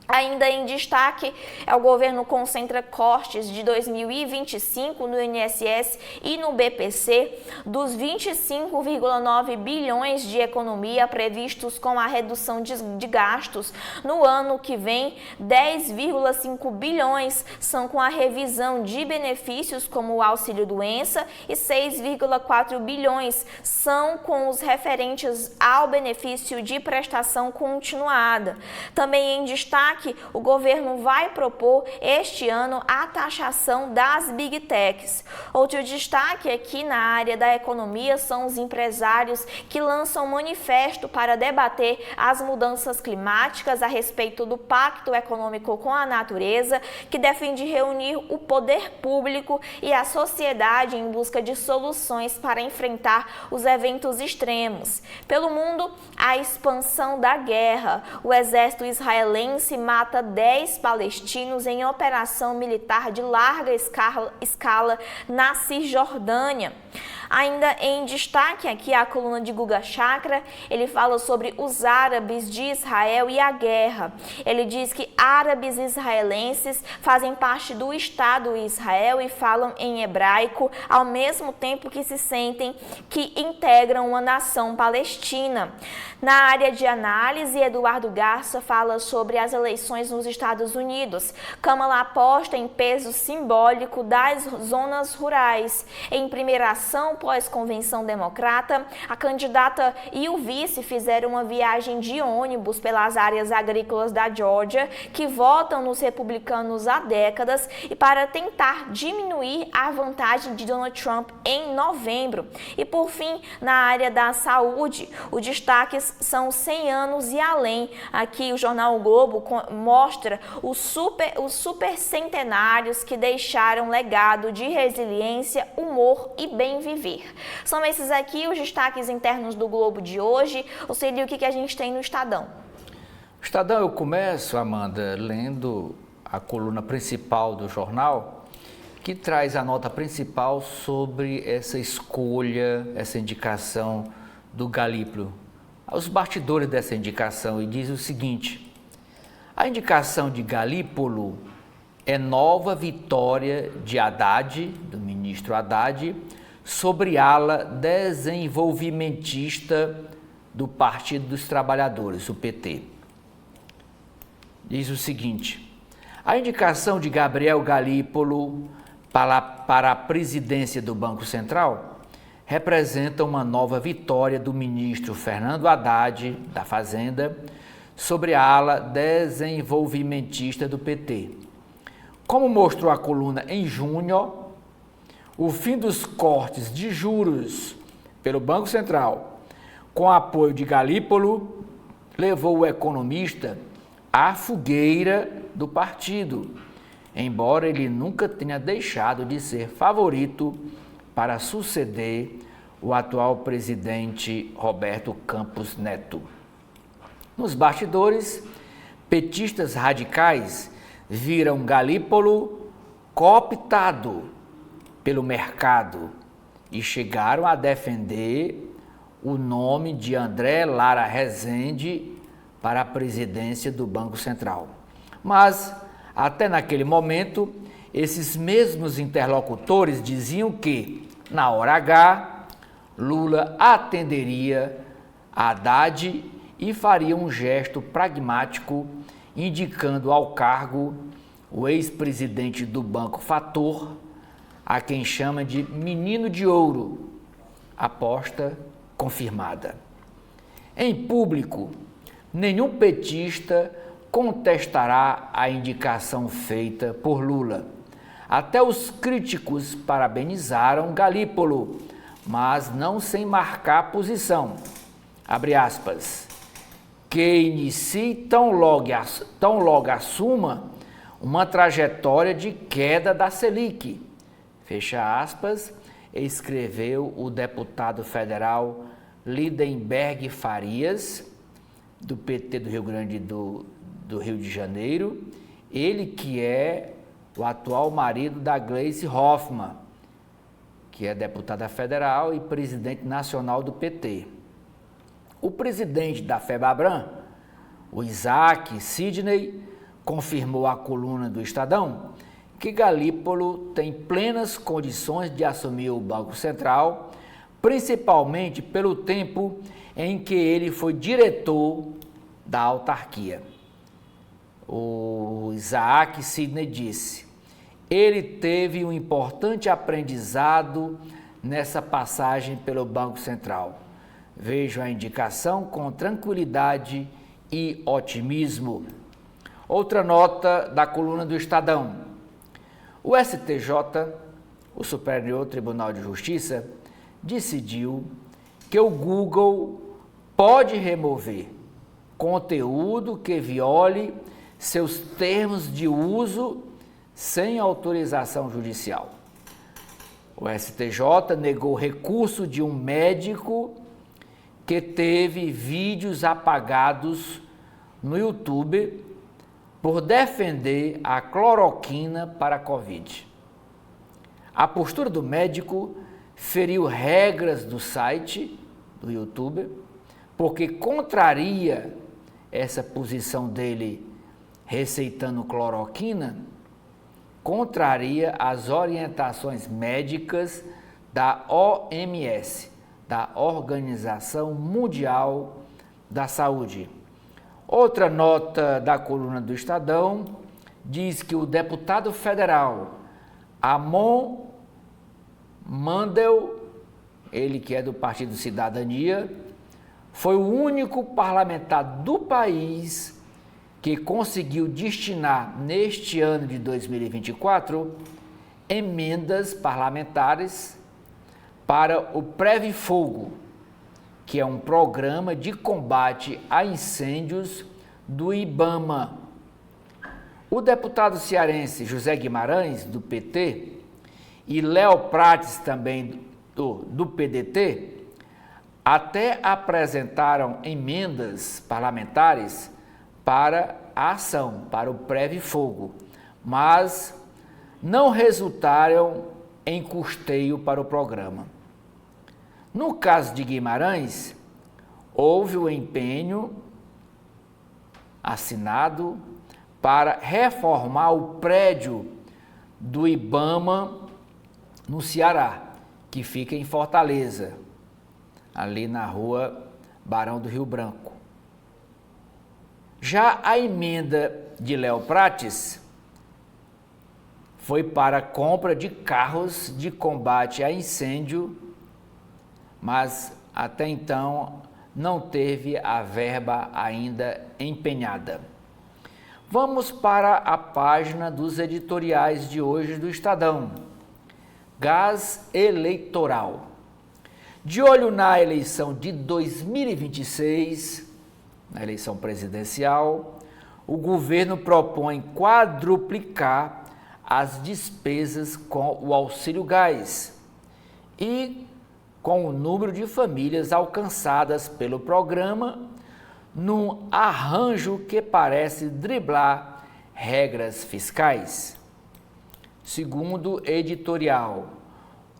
Ainda em destaque, o governo concentra cortes de 2025 no INSS e no BPC dos 25,9 bilhões de economia previstos com a redução de gastos. No ano que vem, 10,5 bilhões são com a revisão de benefícios como o auxílio-doença e 6,4 bilhões são com os referentes ao benefício de prestação continuada. Também em destaque, o governo vai propor este ano a taxação das Big Techs. Outro destaque aqui na área da economia são os empresários que lançam manifesto para debater as mudanças climáticas a respeito do Pacto Econômico com a Natureza, que defende reunir o poder público e a sociedade em busca de soluções para enfrentar os eventos extremos. Pelo mundo, a expansão da guerra. O exército israelense mata 10 palestinos em operação militar de larga escala na Cisjordânia. Ainda em destaque aqui a coluna de Guga Chakra, ele fala sobre os árabes de Israel e a guerra. Ele diz que árabes israelenses fazem parte do Estado Israel e falam em hebraico, ao mesmo tempo que se sentem que integram uma nação palestina. Na área de análise, Eduardo Garça fala sobre as eleições nos Estados Unidos. Kamala aposta em peso simbólico das zonas rurais. Em primeira ação, pós-convenção democrata, a candidata e o vice fizeram uma viagem de ônibus pelas áreas agrícolas da Geórgia, que votam nos republicanos há décadas, e para tentar diminuir a vantagem de Donald Trump em novembro. E por fim, na área da saúde, os destaques são 100 anos e além. Aqui o jornal o Globo mostra os super centenários que deixaram legado de resiliência, humor e bem viver. São esses aqui os destaques internos do Globo de hoje. Ou seria o que a gente tem no Estadão? O Estadão, eu começo, Amanda, lendo a coluna principal do jornal, que traz a nota principal sobre essa escolha, essa indicação do Galípolo. Os bastidores dessa indicação, e diz o seguinte: a indicação de Galípolo é nova vitória de Haddad, do ministro Haddad, sobre ala desenvolvimentista do Partido dos Trabalhadores, o PT. Diz o seguinte: a indicação de Gabriel Galípolo para a presidência do Banco Central representa uma nova vitória do ministro Fernando Haddad, da Fazenda, sobre a ala desenvolvimentista do PT. Como mostrou a coluna em junho, o fim dos cortes de juros pelo Banco Central, com apoio de Galípolo, levou o economista à fogueira do partido, embora ele nunca tenha deixado de ser favorito para suceder o atual presidente Roberto Campos Neto. Nos bastidores, petistas radicais viram Galípolo cooptado pelo mercado e chegaram a defender o nome de André Lara Rezende para a presidência do Banco Central. Mas, até naquele momento, esses mesmos interlocutores diziam que, na hora H, Lula atenderia a Haddad e faria um gesto pragmático, indicando ao cargo o ex-presidente do Banco Fator, a quem chama de menino de ouro, aposta confirmada. Em público, nenhum petista contestará a indicação feita por Lula. Até os críticos parabenizaram Galípolo, mas não sem marcar posição. Abre aspas. Que inicie tão logo assuma uma trajetória de queda da Selic. Fecha aspas, escreveu o deputado federal Lindenberg Farias, do PT do Rio Grande do Rio de Janeiro, ele que é o atual marido da Gleisi Hoffmann, que é deputada federal e presidente nacional do PT. O presidente da FEBABRAM, o Isaac Sidney, confirmou à coluna do Estadão que Galípolo tem plenas condições de assumir o Banco Central, principalmente pelo tempo em que ele foi diretor da autarquia. O Isaac Sidney disse: ele teve um importante aprendizado nessa passagem pelo Banco Central. Vejo a indicação com tranquilidade e otimismo. Outra nota da coluna do Estadão. O STJ, o Superior Tribunal de Justiça, decidiu que o Google pode remover conteúdo que viole seus termos de uso sem autorização judicial. O STJ negou recurso de um médico que teve vídeos apagados no YouTube por defender a cloroquina para a Covid. A postura do médico feriu regras do site do YouTube, porque contraria essa posição dele receitando cloroquina, contraria as orientações médicas da OMS, da Organização Mundial da Saúde. Outra nota da coluna do Estadão diz que o deputado federal Amon Mandel, ele que é do Partido Cidadania, foi o único parlamentar do país que conseguiu destinar neste ano de 2024 emendas parlamentares para o Previfogo, que é um programa de combate a incêndios do IBAMA. O deputado cearense José Guimarães, do PT, e Léo Prates, também do PDT, até apresentaram emendas parlamentares para a ação, para o Previfogo, mas não resultaram em custeio para o programa. No caso de Guimarães, houve o empenho assinado para reformar o prédio do IBAMA no Ceará, que fica em Fortaleza, ali na rua Barão do Rio Branco. Já a emenda de Léo Prates foi para a compra de carros de combate a incêndio, mas até então não teve a verba ainda empenhada. Vamos para a página dos editoriais de hoje do Estadão. Gás eleitoral. De olho na eleição de 2026, na eleição presidencial, o governo propõe quadruplicar as despesas com o auxílio gás e com o número de famílias alcançadas pelo programa, num arranjo que parece driblar regras fiscais. Segundo editorial,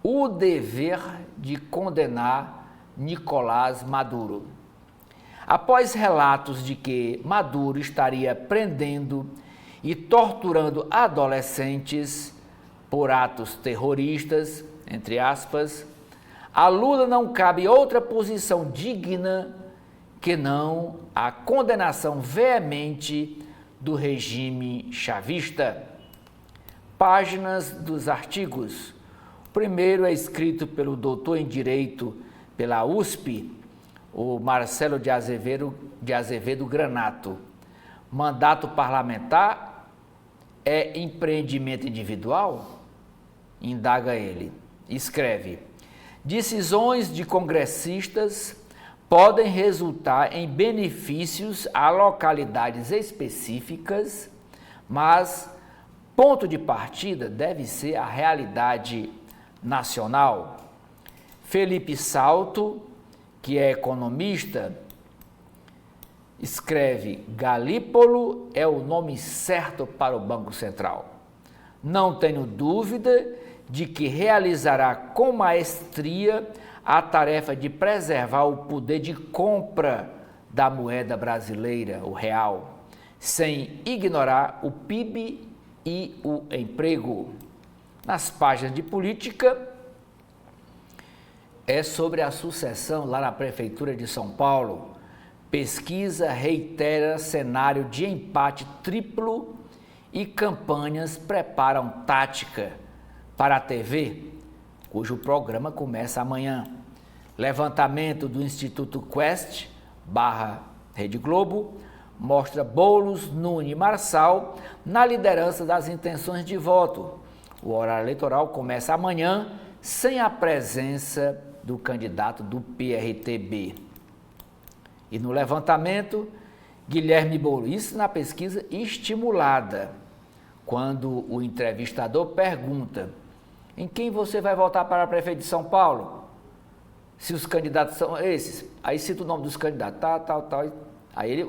o dever de condenar Nicolás Maduro. Após relatos de que Maduro estaria prendendo e torturando adolescentes por atos terroristas, entre aspas, a Lula não cabe outra posição digna que não a condenação veemente do regime chavista. Páginas dos artigos. O primeiro é escrito pelo doutor em Direito pela USP, o Marcelo de Azevedo Granato. Mandato parlamentar é empreendimento individual? Indaga ele. Escreve: decisões de congressistas podem resultar em benefícios a localidades específicas, mas ponto de partida deve ser a realidade nacional. Felipe Salto, que é economista, escreve: Galípolo é o nome certo para o Banco Central. Não tenho dúvida de que realizará com maestria a tarefa de preservar o poder de compra da moeda brasileira, o real, sem ignorar o PIB e o emprego. Nas páginas de política, é sobre a sucessão lá na Prefeitura de São Paulo. Pesquisa reitera cenário de empate triplo e campanhas preparam tática para a TV, cujo programa começa amanhã. Levantamento do Instituto Quest, Rede Globo, mostra Boulos, Nunes e Marçal na liderança das intenções de voto. O horário eleitoral começa amanhã, sem a presença do candidato do PRTB. E no levantamento, Guilherme Boulos, isso na pesquisa estimulada, quando o entrevistador pergunta: em quem você vai votar para prefeito de São Paulo? Se os candidatos são esses, aí cita o nome dos candidatos, tal. Aí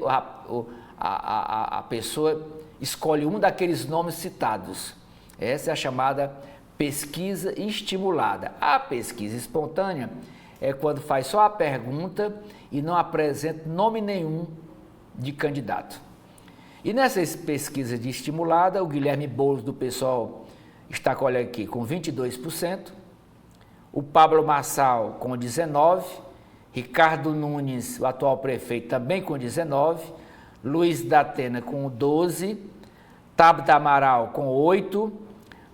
a pessoa escolhe um daqueles nomes citados. Essa é a chamada pesquisa estimulada. A pesquisa espontânea é quando faz só a pergunta e não apresenta nome nenhum de candidato. E nessa pesquisa de estimulada, o Guilherme Boulos do PSOL está com, olha aqui, com 22%, o Pablo Marçal com 19%, Ricardo Nunes, o atual prefeito, também com 19%, Luiz da Atena com 12%, Tabata Amaral com 8%,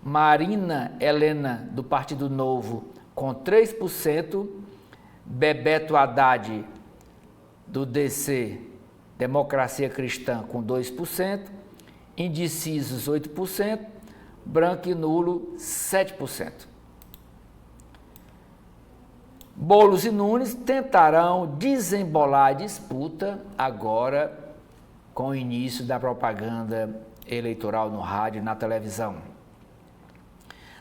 Marina Helena, do Partido Novo, com 3%, Bebeto Haddad, do DC, Democracia Cristã, com 2%, indecisos 8%, branco e nulo 7%. Boulos e Nunes tentarão desembolar a disputa agora com o início da propaganda eleitoral no rádio e na televisão.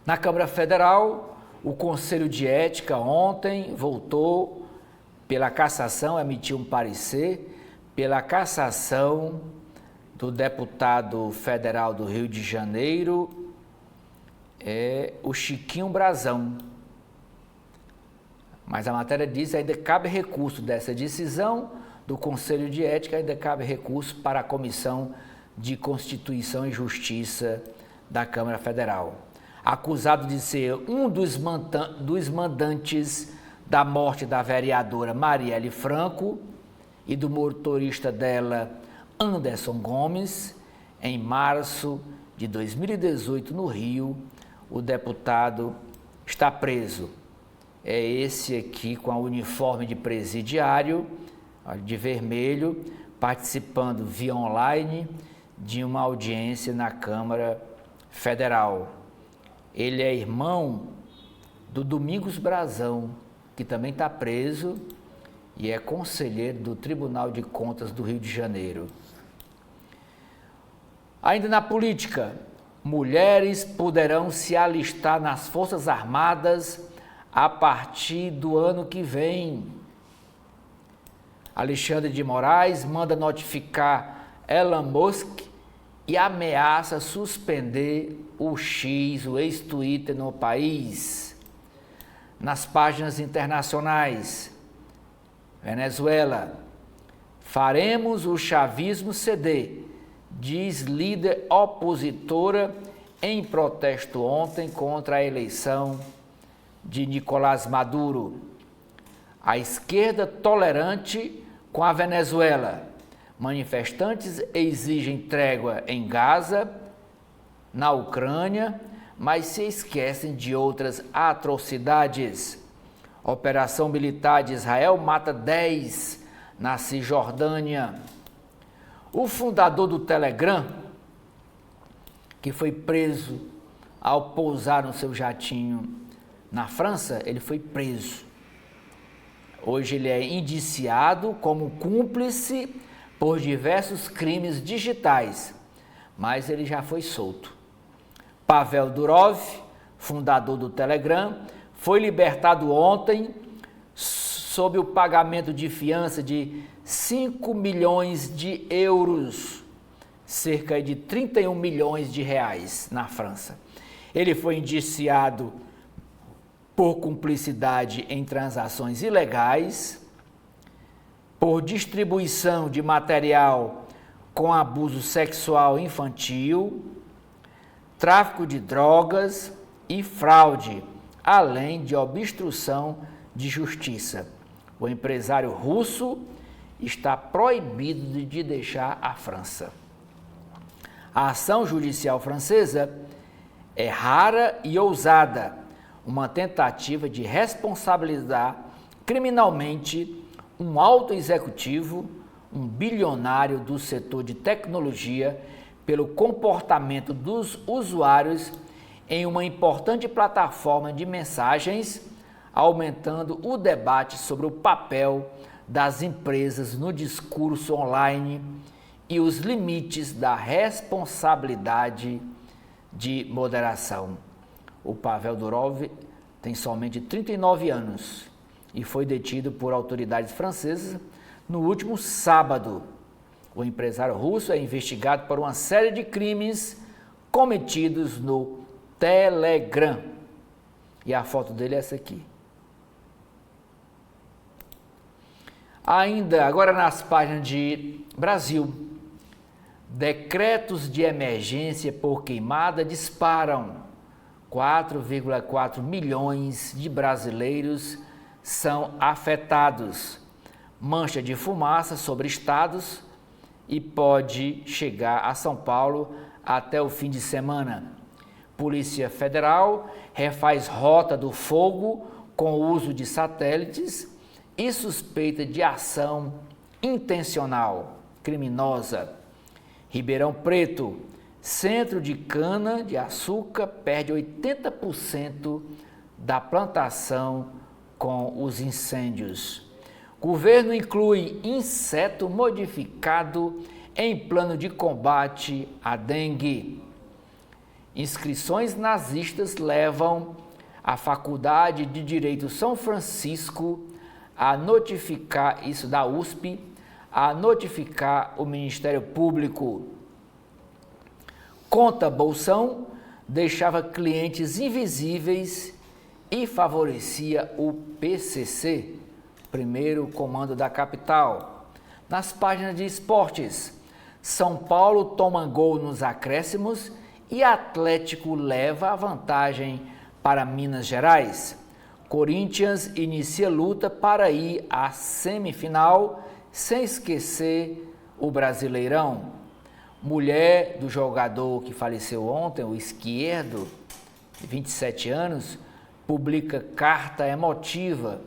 Na Câmara Federal, o Conselho de Ética ontem voltou pela cassação, emitiu um parecer pela cassação do deputado federal do Rio de Janeiro, o Chiquinho Brazão. Mas a matéria diz que ainda cabe recurso dessa decisão do Conselho de Ética, ainda cabe recurso para a Comissão de Constituição e Justiça da Câmara Federal. Acusado de ser um dos mandantes da morte da vereadora Marielle Franco e do motorista dela, Anderson Gomes, em março de 2018, no Rio, o deputado está preso. É esse aqui com a uniforme de presidiário, de vermelho, participando via online de uma audiência na Câmara Federal. Ele é irmão do Domingos Brazão, que também está preso e é conselheiro do Tribunal de Contas do Rio de Janeiro. Ainda na política, mulheres poderão se alistar nas Forças Armadas a partir do ano que vem. Alexandre de Moraes manda notificar Elon Musk e ameaça suspender o ex-Twitter no país. Nas páginas internacionais, Venezuela, faremos o chavismo ceder, diz líder opositora em protesto ontem contra a eleição de Nicolás Maduro. A esquerda tolerante com a Venezuela. Manifestantes exigem trégua em Gaza, na Ucrânia, mas se esquecem de outras atrocidades. Operação militar de Israel mata 10 na Cisjordânia. O fundador do Telegram, que foi preso ao pousar no seu jatinho na França, ele foi preso. Hoje ele é indiciado como cúmplice por diversos crimes digitais, mas ele já foi solto. Pavel Durov, fundador do Telegram, foi libertado ontem sob o pagamento de fiança de 5 milhões de euros, cerca de 31 milhões de reais na França. Ele foi indiciado por cumplicidade em transações ilegais, por distribuição de material com abuso sexual infantil, tráfico de drogas e fraude, além de obstrução de justiça. O empresário russo está proibido de deixar a França. A ação judicial francesa é rara e ousada, uma tentativa de responsabilizar criminalmente um alto executivo, um bilionário do setor de tecnologia, pelo comportamento dos usuários em uma importante plataforma de mensagens, aumentando o debate sobre o papel das empresas no discurso online e os limites da responsabilidade de moderação. O Pavel Durov tem somente 39 anos e foi detido por autoridades francesas no último sábado. O empresário russo é investigado por uma série de crimes cometidos no Telegram. E a foto dele é essa aqui. Ainda, agora nas páginas de Brasil, decretos de emergência por queimada disparam. 4,4 milhões de brasileiros são afetados. Mancha de fumaça sobre estados e pode chegar a São Paulo até o fim de semana. Polícia Federal refaz rota do fogo com o uso de satélites e suspeita de ação intencional criminosa. Ribeirão Preto, centro de cana-de-açúcar, perde 80% da plantação com os incêndios. Governo inclui inseto modificado em plano de combate à dengue. Inscrições nazistas levam a Faculdade de Direito São Francisco a notificar, isso da USP, a notificar o Ministério Público. Conta Bolsão deixava clientes invisíveis e favorecia o PCC, primeiro comando da capital. Nas páginas de esportes, São Paulo toma gol nos acréscimos e Atlético leva a vantagem para Minas Gerais. Corinthians inicia luta para ir à semifinal, sem esquecer o Brasileirão. Mulher do jogador que faleceu ontem, o Izquierdo, de 27 anos, publica carta emotiva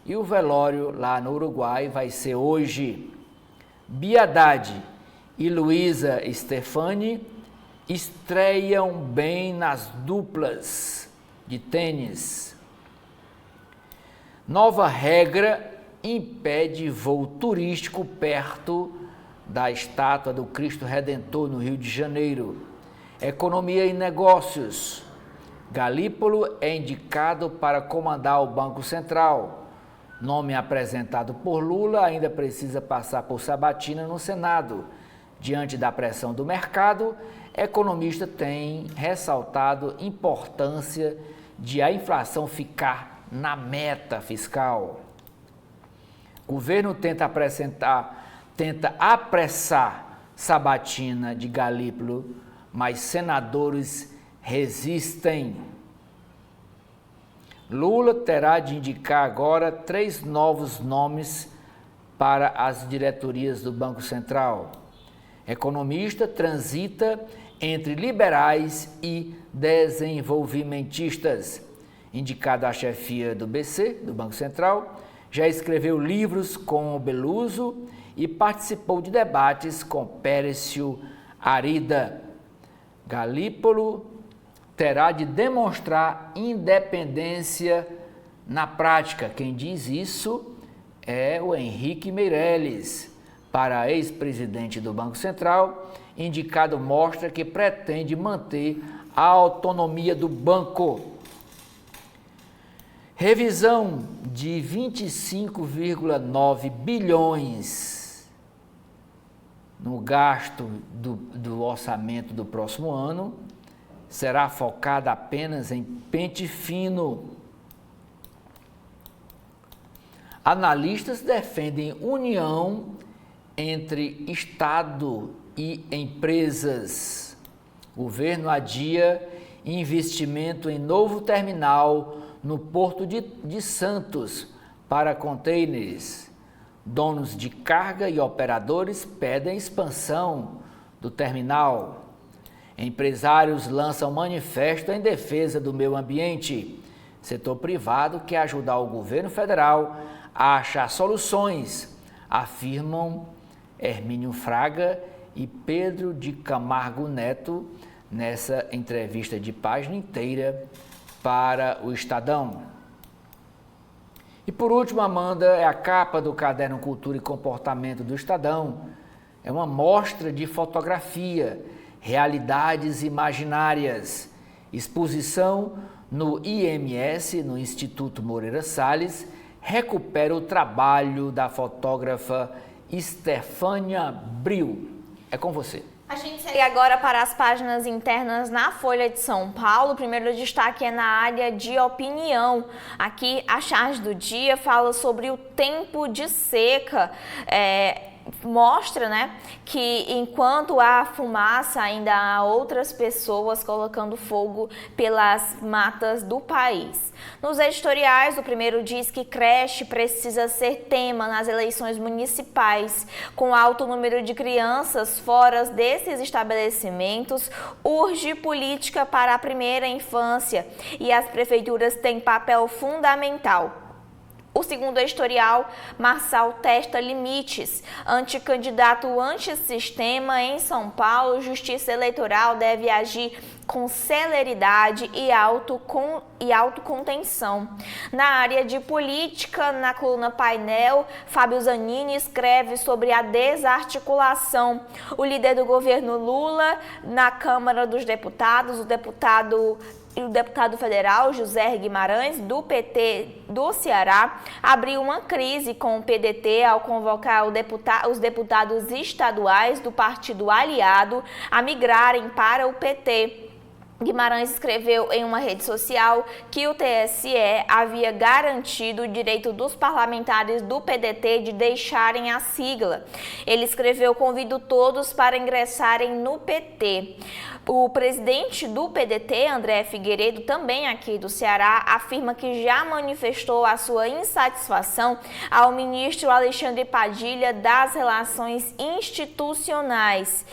e o velório lá no Uruguai vai ser hoje. Bia Haddad e Luísa Stefani estreiam bem nas duplas de tênis. Nova regra impede voo turístico perto da estátua do Cristo Redentor no Rio de Janeiro. Economia e negócios. Galípolo é indicado para comandar o Banco Central. Nome apresentado por Lula ainda precisa passar por sabatina no Senado. Diante da pressão do mercado, economista tem ressaltado a importância de a inflação ficar na meta fiscal. Governo tenta apressar sabatina de Galípolo, mas senadores resistem. Lula terá de indicar agora 3 novos nomes para as diretorias do Banco Central. Economista transita entre liberais e desenvolvimentistas. Indicado à chefia do BC, do Banco Central, já escreveu livros com o Beluso e participou de debates com Pércio Arida. Galípolo terá de demonstrar independência na prática. Quem diz isso é o Henrique Meirelles. Para ex-presidente do Banco Central, indicado mostra que pretende manter a autonomia do banco. Revisão de 25,9 bilhões no gasto do orçamento do próximo ano será focada apenas em pente fino. Analistas defendem união entre Estado e empresas. Governo adia investimento em novo terminal no Porto de Santos para contêineres. Donos de carga e operadores pedem expansão do terminal. Empresários lançam manifesto em defesa do meio ambiente. Setor privado quer ajudar o governo federal a achar soluções, afirmam Hermínio Fraga e Pedro de Camargo Neto nessa entrevista de página inteira para o Estadão. E por último, Amanda, é a capa do caderno Cultura e Comportamento do Estadão. É uma mostra de fotografia, realidades imaginárias, exposição no IMS, no Instituto Moreira Salles, recupera o trabalho da fotógrafa Estefânia Bril. É com você. A gente segue agora para as páginas internas na Folha de São Paulo. O primeiro destaque é na área de opinião. Aqui a charge do dia fala sobre o tempo de seca. Mostra, que enquanto há fumaça, ainda há outras pessoas colocando fogo pelas matas do país. Nos editoriais, o primeiro diz que creche precisa ser tema nas eleições municipais. Com alto número de crianças fora desses estabelecimentos, urge política para a primeira infância e as prefeituras têm papel fundamental. O segundo editorial, Marçal testa limites. Anticandidato antissistema em São Paulo, Justiça Eleitoral deve agir com celeridade e autocontenção. Na área de política, na coluna Painel, Fábio Zanini escreve sobre a desarticulação. O líder do governo Lula, na Câmara dos Deputados, o deputado federal José Guimarães, do PT do Ceará, abriu uma crise com o PDT ao convocar os deputados estaduais do partido aliado a migrarem para o PT. Guimarães escreveu em uma rede social que o TSE havia garantido o direito dos parlamentares do PDT de deixarem a sigla. Ele escreveu: convido todos para ingressarem no PT. O presidente do PDT, André Figueiredo, também aqui do Ceará, afirma que já manifestou a sua insatisfação ao ministro Alexandre Padilha das Relações Institucionais.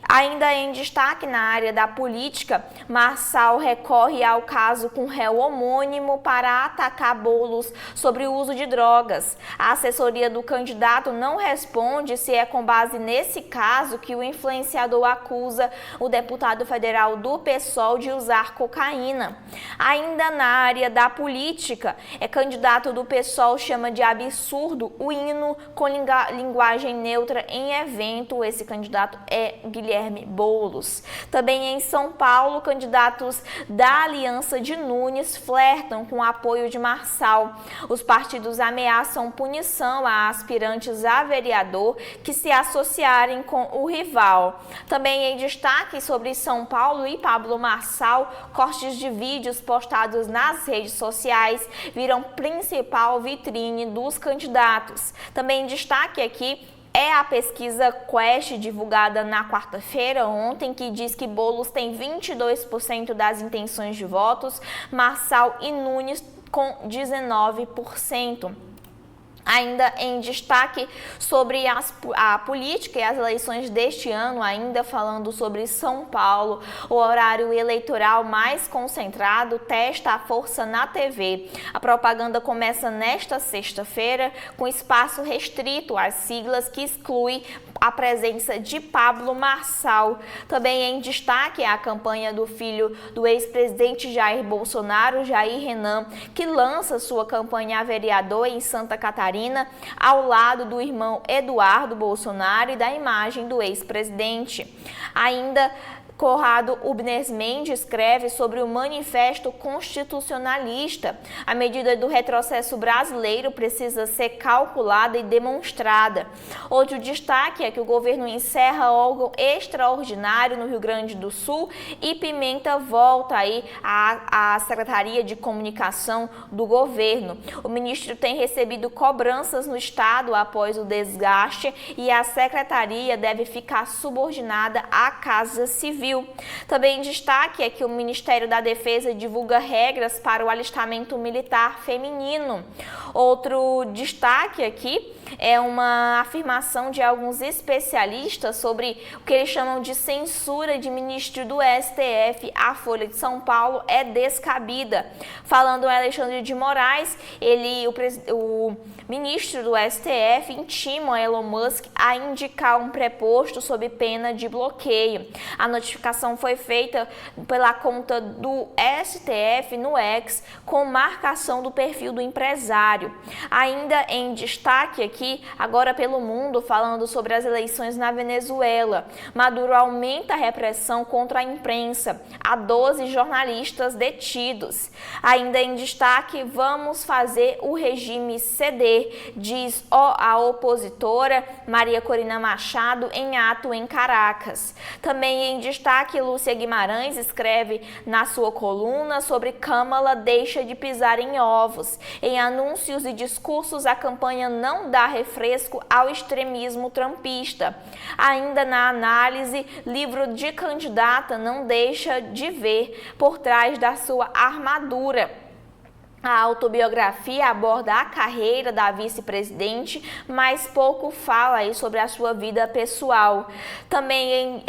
Ainda em destaque na área da política, Marçal recorre ao caso com réu homônimo para atacar Boulos sobre o uso de drogas. A assessoria do candidato não responde se é com base nesse caso que o influenciador acusa o deputado federal do PSOL de usar cocaína. Ainda na área da política, candidato do PSOL chama de absurdo o hino com linguagem neutra em evento. Esse candidato é Guilherme Boulos. Também em São Paulo, candidatos da Aliança de Nunes flertam com o apoio de Marçal. Os partidos ameaçam punição a aspirantes a vereador que se associarem com o rival. Também em destaque sobre São Paulo e Pablo Marçal, cortes de vídeos postados nas redes sociais viram principal vitrine dos candidatos. Também em destaque aqui é a pesquisa Quest, divulgada na quarta-feira, ontem, que diz que Boulos tem 22% das intenções de votos, Marçal e Nunes com 19%. Ainda em destaque sobre a política e as eleições deste ano, ainda falando sobre São Paulo, o horário eleitoral mais concentrado testa a força na TV. A propaganda começa nesta sexta-feira com espaço restrito às siglas que exclui a presença de Pablo Marçal. Também em destaque a campanha do filho do ex-presidente Jair Bolsonaro, Jair Renan, que lança sua campanha a vereador em Santa Catarina, ao lado do irmão Eduardo Bolsonaro e da imagem do ex-presidente. Ainda Conrado Ubnes Mendes escreve sobre o Manifesto Constitucionalista. A medida do retrocesso brasileiro precisa ser calculada e demonstrada. Outro destaque é que o governo encerra órgão extraordinário no Rio Grande do Sul e Pimenta volta aí à Secretaria de Comunicação do governo. O ministro tem recebido cobranças no estado após o desgaste e a secretaria deve ficar subordinada à Casa Civil. Também em destaque é que o Ministério da Defesa divulga regras para o alistamento militar feminino. Outro destaque aqui é uma afirmação de alguns especialistas sobre o que eles chamam de censura de ministro do STF. A Folha de São Paulo é descabida. Falando em Alexandre de Moraes, o ministro do STF intima Elon Musk a indicar um preposto sob pena de bloqueio. A notificação foi feita pela conta do STF no X, com marcação do perfil do empresário. Ainda em destaque aqui, agora pelo mundo, falando sobre as eleições na Venezuela. Maduro aumenta a repressão contra a imprensa. Há 12 jornalistas detidos. Ainda em destaque, vamos fazer o regime ceder, diz a opositora Maria Corina Machado em ato em Caracas. Também em destaque, Lúcia Guimarães escreve na sua coluna sobre Câmara deixa de pisar em ovos. Em anúncios e discursos, a campanha não dá refresco ao extremismo trumpista. Ainda na análise, livro de candidata não deixa de ver por trás da sua armadura. A autobiografia aborda a carreira da vice-presidente, mas pouco fala aí sobre a sua vida pessoal. Também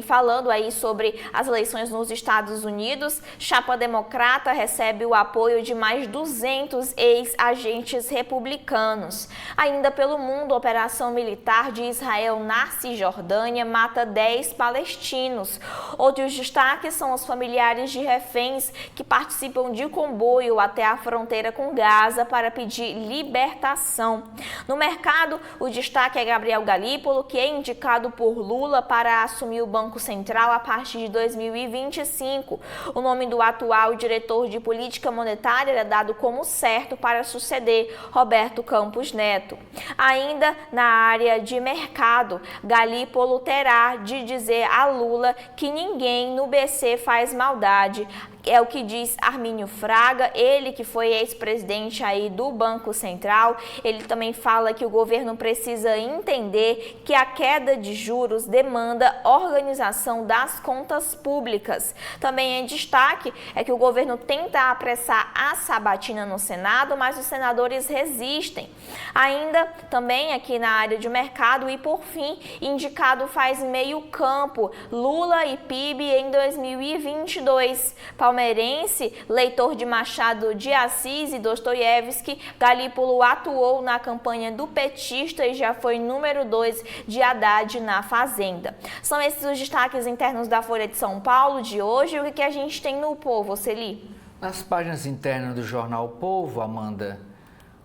falando aí sobre as eleições nos Estados Unidos, chapa democrata recebe o apoio de mais 200 ex-agentes republicanos. Ainda pelo mundo, a operação militar de Israel na Cisjordânia mata 10 palestinos. Outros destaques são os familiares de reféns que participam de comboio até a fronteira com Gaza para pedir libertação. No mercado, o destaque é Gabriel Galípolo, que é indicado por Lula para assumir o Banco Central a partir de 2025. O nome do atual diretor de política monetária é dado como certo para suceder Roberto Campos Neto. Ainda na área de mercado, Galípolo terá de dizer a Lula que ninguém no BC faz maldade, É o que diz Armínio Fraga, ele que foi ex-presidente aí do Banco Central. Ele também fala que o governo precisa entender que a queda de juros demanda organização das contas públicas. Também em destaque é que o governo tenta apressar a sabatina no Senado, mas os senadores resistem. Ainda também aqui na área de mercado e, por fim, indicado faz meio campo, Lula e PIB em 2022. Palmeirense, leitor de Machado de Assis e Dostoiévski, Galípolo atuou na campanha do petista e já foi número 2 de Haddad na Fazenda. São esses os destaques internos da Folha de São Paulo de hoje. O que a gente tem no Povo, Celi? Nas páginas internas do jornal Povo, Amanda,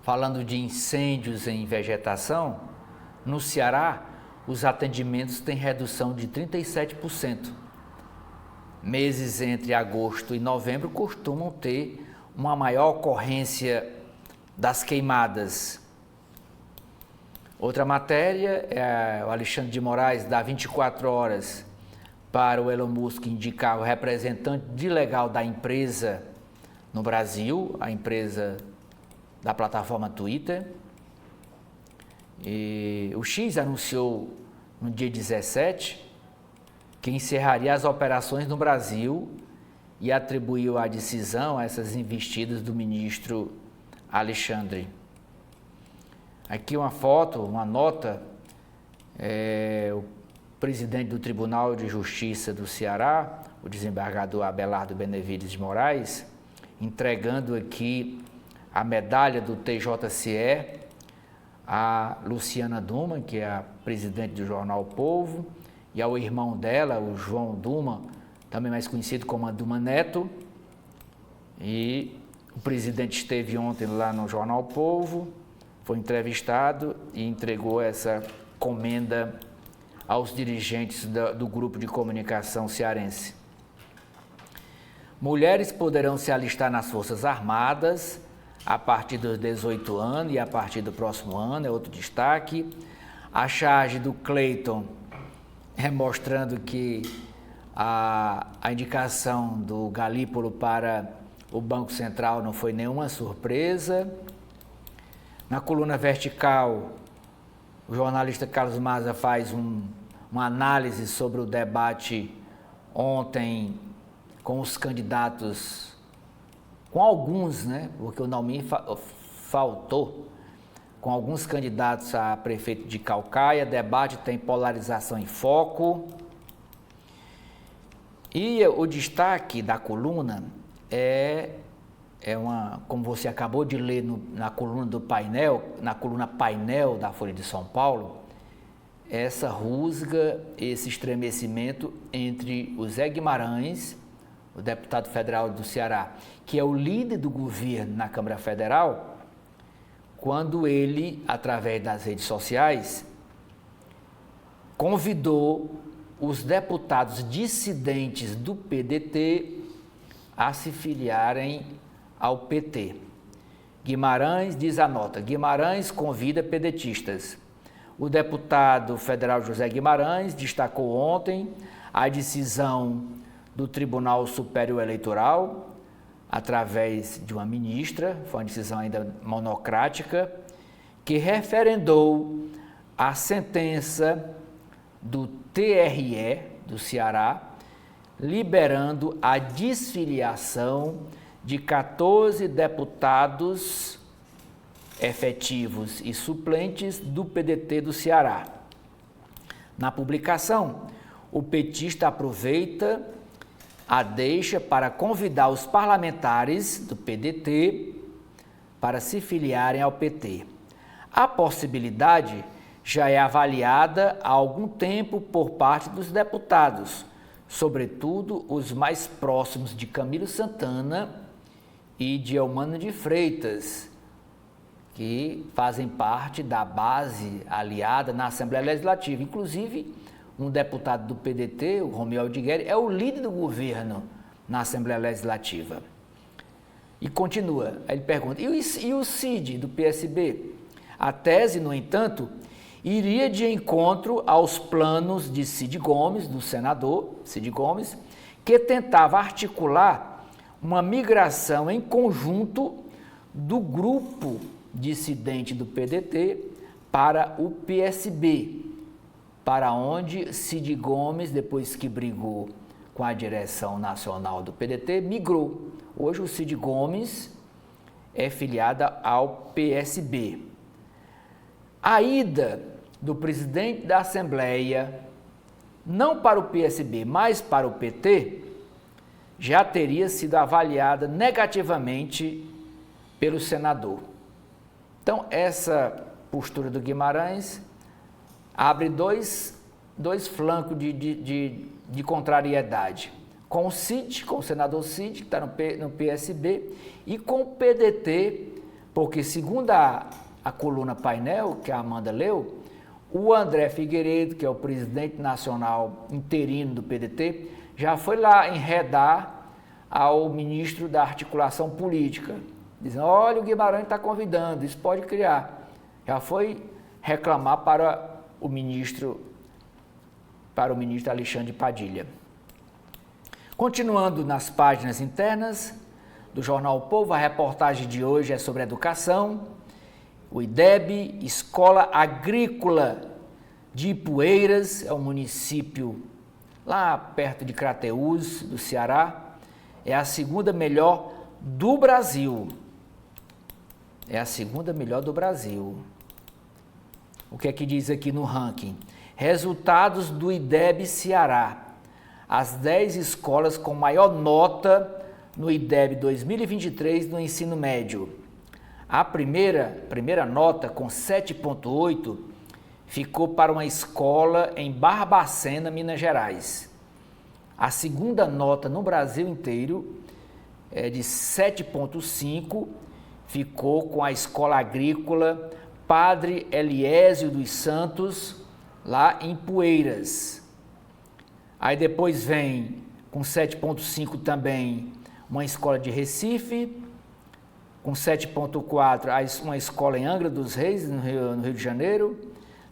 falando de incêndios em vegetação, no Ceará, os atendimentos têm redução de 37%. Meses entre agosto e novembro costumam ter uma maior ocorrência das queimadas. Outra matéria é o Alexandre de Moraes dá 24 horas para o Elon Musk indicar o representante de legal da empresa no Brasil, a empresa da plataforma Twitter. E o X anunciou no dia 17 que encerraria as operações no Brasil e atribuiu a decisão a essas investidas do ministro Alexandre. Aqui uma foto, uma nota, o presidente do Tribunal de Justiça do Ceará, o desembargador Abelardo Benevides de Moraes, entregando aqui a medalha do TJCE a Luciana Duma, que é a presidente do jornal Povo, e ao irmão dela, o João Duma, também mais conhecido como Duma Neto. E o presidente esteve ontem lá no jornal Povo, foi entrevistado e entregou essa comenda aos dirigentes do grupo de comunicação cearense. Mulheres poderão se alistar nas Forças Armadas a partir dos 18 anos e a partir do próximo ano, é outro destaque. A charge do Cleiton mostrando que a indicação do Galípolo para o Banco Central não foi nenhuma surpresa. Na coluna vertical, o jornalista Carlos Maza faz uma análise sobre o debate ontem com os candidatos, com alguns, né? Porque o Naumin faltou, com alguns candidatos a prefeito de Caucaia. Debate tem polarização em foco. E o destaque da coluna como você acabou de ler na coluna do painel, na coluna painel da Folha de São Paulo, essa rusga, esse estremecimento entre o Zé Guimarães, o deputado federal do Ceará, que é o líder do governo na Câmara Federal, quando ele, através das redes sociais, convidou os deputados dissidentes do PDT a se filiarem ao PT. Guimarães diz a nota: Guimarães convida pedetistas. O deputado federal José Guimarães destacou ontem a decisão do Tribunal Superior Eleitoral, através de uma ministra, foi uma decisão ainda monocrática, que referendou a sentença do TRE do Ceará, liberando a desfiliação de 14 deputados efetivos e suplentes do PDT do Ceará. Na publicação, o petista aproveita a deixa para convidar os parlamentares do PDT para se filiarem ao PT. A possibilidade já é avaliada há algum tempo por parte dos deputados, sobretudo os mais próximos de Camilo Santana e de Eumano de Freitas, que fazem parte da base aliada na Assembleia Legislativa. Inclusive, um deputado do PDT, o Romeu Aldigueri, é o líder do governo na Assembleia Legislativa. E continua, aí ele pergunta, e o Cid, do PSB? A tese, no entanto, iria de encontro aos planos de Cid Gomes, do senador Cid Gomes, que tentava articular uma migração em conjunto do grupo dissidente do PDT para o PSB, para onde Cid Gomes, depois que brigou com a direção nacional do PDT, migrou. Hoje o Cid Gomes é filiada ao PSB. A ida do presidente da Assembleia, não para o PSB, mas para o PT, já teria sido avaliada negativamente pelo senador. Então, essa postura do Guimarães abre dois flancos de contrariedade. Com o Cid, com o senador Cid, que está no PSB, e com o PDT, porque segundo a coluna Painel, que a Amanda leu, o André Figueiredo, que é o presidente nacional interino do PDT, já foi lá enredar ao ministro da Articulação Política, dizendo, olha, o Guimarães está convidando, isso pode criar. Já foi reclamar para o ministro Alexandre Padilha. Continuando nas páginas internas do Jornal O Povo, a reportagem de hoje é sobre educação. O IDEB, Escola Agrícola de Ipueiras, é um município lá perto de Crateús, do Ceará, é a segunda melhor do Brasil. É a segunda melhor do Brasil. O que é que diz aqui no ranking? Resultados do IDEB Ceará. As 10 escolas com maior nota no IDEB 2023 no ensino médio. A primeira nota, com 7,8, ficou para uma escola em Barbacena, Minas Gerais. A segunda nota no Brasil inteiro, de 7,5, ficou com a Escola Agrícola Padre Eliésio dos Santos, lá em Ipueiras. Aí depois vem, com 7,5 também, uma escola de Recife, com 7,4 uma escola em Angra dos Reis, no Rio de Janeiro,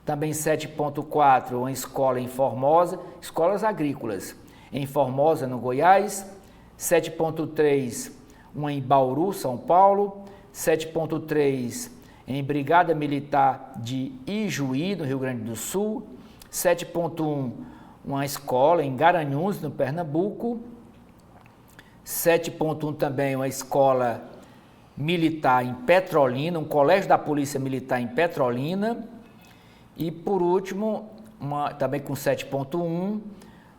também 7,4 uma escola em Formosa, escolas agrícolas, em Formosa, no Goiás, 7,3 uma em Bauru, São Paulo, 7,3 em Brigada Militar de Ijuí, no Rio Grande do Sul, 7,1 uma escola em Garanhuns, no Pernambuco, 7,1 também uma escola militar em Petrolina, um colégio da Polícia Militar em Petrolina, e por último, também com 7,1,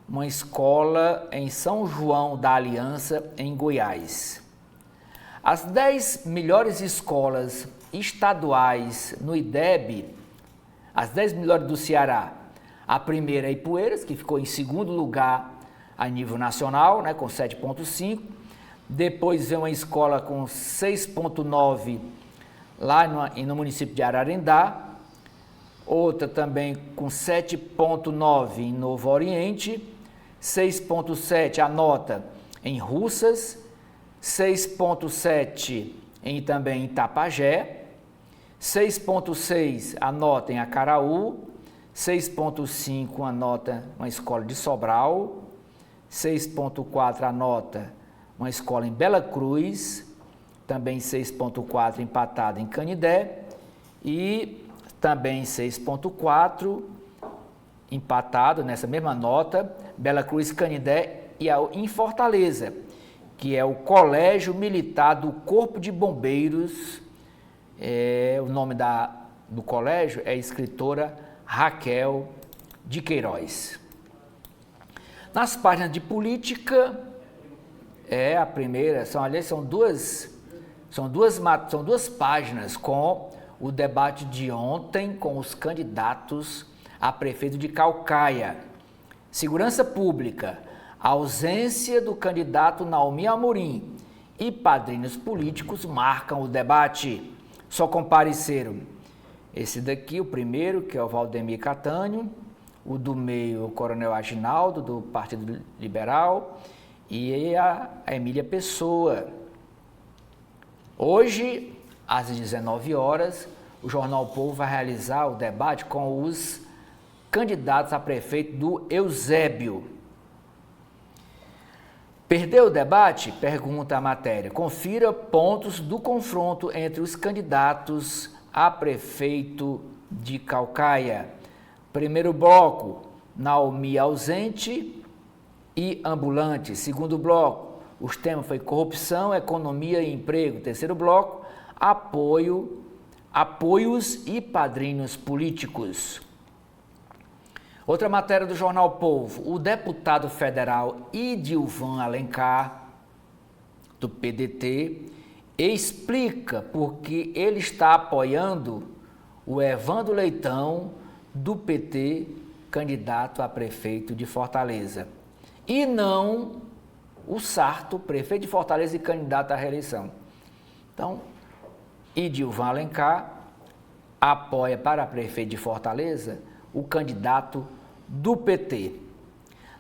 uma escola em São João da Aliança, em Goiás. As 10 melhores escolas estaduais no IDEB, as 10 melhores do Ceará, a primeira é Ipueiras, que ficou em segundo lugar a nível nacional, né, com 7,5. Depois vem uma escola com 6,9 lá no município de Ararendá. Outra também com 7,9 em Novo Oriente. 6,7 a nota em Russas. 6,7 também em Itapajé. 6,6 a nota em Acaraú. 6,5 a nota uma escola de Sobral. 6,4 a nota uma escola em Bela Cruz, também 6,4 empatado em Canidé, e também 6,4 empatado nessa mesma nota, Bela Cruz, Canidé e em Fortaleza, que é o Colégio Militar do Corpo de Bombeiros. O nome do colégio é a escritora Raquel de Queiroz. Nas páginas de política, a primeira, são duas páginas com o debate de ontem com os candidatos a prefeito de Caucaia. Segurança Pública, ausência do candidato Naomi Amorim e padrinhos políticos marcam o debate. Só compareceram esse daqui, o primeiro, que é o Valdemir Catânio, o do meio, o Coronel Aginaldo, do Partido Liberal, e a Emília Pessoa. Hoje, às 19 horas, o Jornal O Povo vai realizar o debate com os candidatos a prefeito do Eusébio. Perdeu o debate? Pergunta a matéria. Confira pontos do confronto entre os candidatos a prefeito de Caucaia. Primeiro bloco, Naomi ausente e ambulante. Segundo bloco, os temas foi corrupção, economia e emprego. Terceiro bloco, apoios e padrinhos políticos. Outra matéria do Jornal Povo, o deputado federal Idilvan Alencar, do PDT, explica por que ele está apoiando o Evandro Leitão, do PT, candidato a prefeito de Fortaleza, e não o Sarto, prefeito de Fortaleza e candidato à reeleição. Então, Idilvan Alencar apoia para prefeito de Fortaleza o candidato do PT.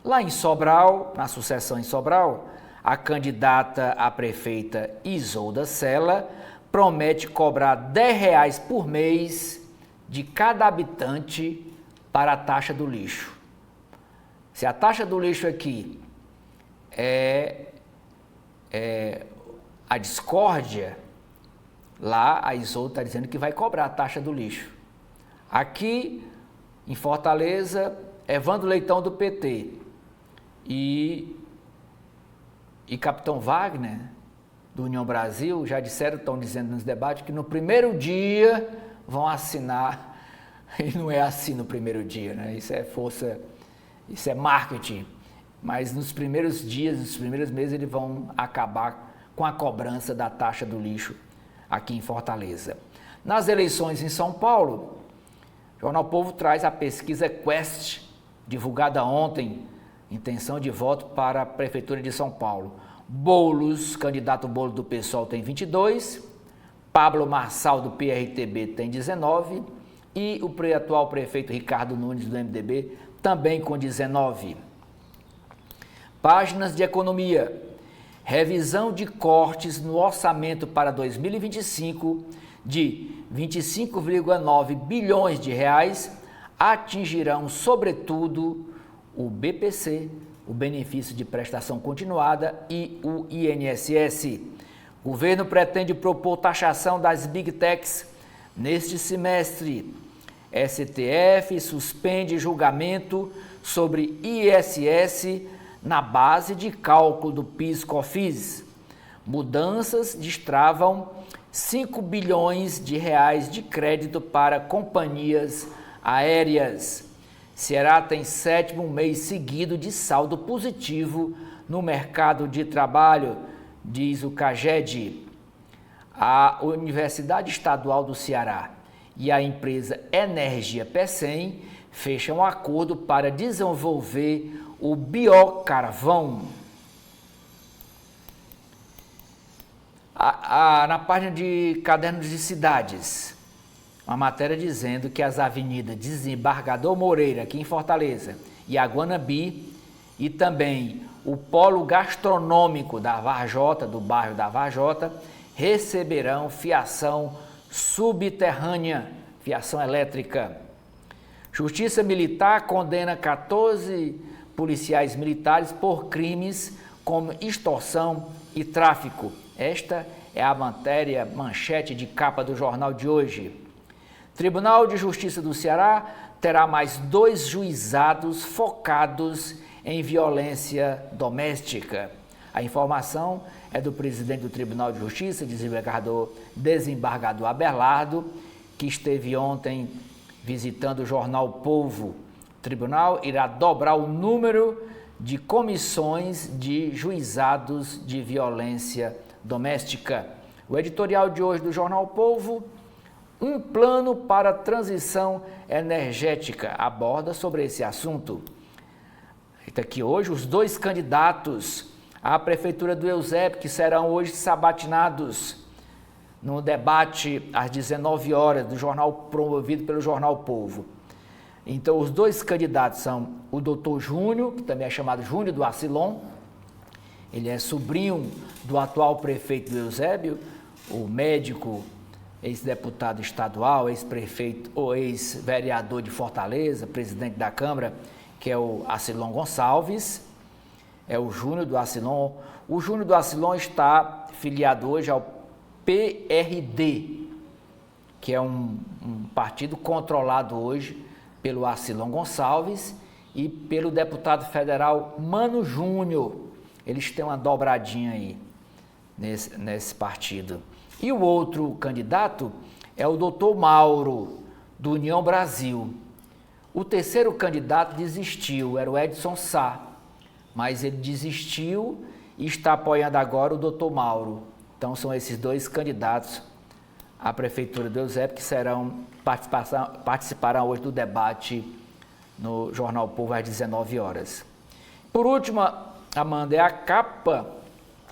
Lá em Sobral, na sucessão em Sobral, a candidata a prefeita Isolda Sela promete cobrar R$10 por mês de cada habitante para a taxa do lixo. Se a taxa do lixo aqui é a discórdia, lá a Isolda está dizendo que vai cobrar a taxa do lixo. Aqui em Fortaleza, Evandro Leitão do PT e Capitão Wagner do União Brasil já estão dizendo nos debates que no primeiro dia vão assinar, e não é assim no primeiro dia, né? Isso é força, isso é marketing, mas nos primeiros dias, nos primeiros meses eles vão acabar com a cobrança da taxa do lixo aqui em Fortaleza. Nas eleições em São Paulo, o Jornal Povo traz a pesquisa Quest, divulgada ontem, intenção de voto para a Prefeitura de São Paulo. Boulos, candidato Boulos do PSOL tem 22, Pablo Marçal do PRTB tem 19 e o atual prefeito Ricardo Nunes do MDB também com 19. Páginas de economia. Revisão de cortes no orçamento para 2025 de 25,9 bilhões de reais atingirão, sobretudo, o BPC, o benefício de prestação continuada, e o INSS. O governo pretende propor taxação das Big Techs neste semestre. STF suspende julgamento sobre ISS na base de cálculo do PIS/COFINS. Mudanças destravam 5 bilhões de reais de crédito para companhias aéreas. Ceará tem 7º mês seguido de saldo positivo no mercado de trabalho, diz o CAGED. A Universidade Estadual do Ceará e a empresa Energia Pecém fecham um acordo para desenvolver o biocarvão. Na página de Cadernos de Cidades, uma matéria dizendo que as avenidas Desembargador Moreira, aqui em Fortaleza, e a Guanabi, e também o polo gastronômico da Varjota, do bairro da Varjota, receberão fiação subterrânea, fiação elétrica. Justiça Militar condena 14 policiais militares por crimes como extorsão e tráfico. Esta é a manchete de capa do jornal de hoje. Tribunal de Justiça do Ceará terá mais 2 juizados focados em violência doméstica. A informação é do presidente do Tribunal de Justiça, desembargador Abelardo, que esteve ontem visitando o jornal Povo. O tribunal irá dobrar o número de comissões de juizados de violência doméstica. O editorial de hoje do jornal Povo: um plano para a transição energética, aborda sobre esse assunto. Está aqui hoje os 2 candidatos à Prefeitura do Eusébio, que serão hoje sabatinados no debate às 19 horas do jornal promovido pelo Jornal Povo. Então, os 2 candidatos são o doutor Júnior, que também é chamado Júnior do Acilon, ele é sobrinho do atual prefeito do Eusébio, o médico, ex-deputado estadual, ex-prefeito ou ex-vereador de Fortaleza, presidente da Câmara, que é o Acilon Gonçalves, é o Júnior do Acilon. O Júnior do Acilon está filiado hoje ao PRD, que é um partido controlado hoje pelo Acilon Gonçalves e pelo deputado federal Mano Júnior. Eles têm uma dobradinha aí nesse partido. E o outro candidato é o doutor Mauro, do União Brasil. O terceiro candidato desistiu, era o Edson Sá, mas ele desistiu e está apoiando agora o doutor Mauro. Então são esses dois candidatos à Prefeitura de Eusébio que participarão hoje do debate no Jornal Povo às 19 horas. Por último, Amanda, é a capa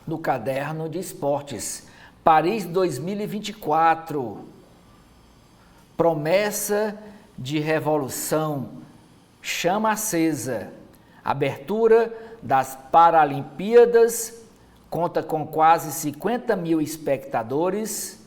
do caderno de esportes. Paris 2024. Promessa de revolução. Chama acesa. Abertura das Paralimpíadas. Conta com quase 50 mil espectadores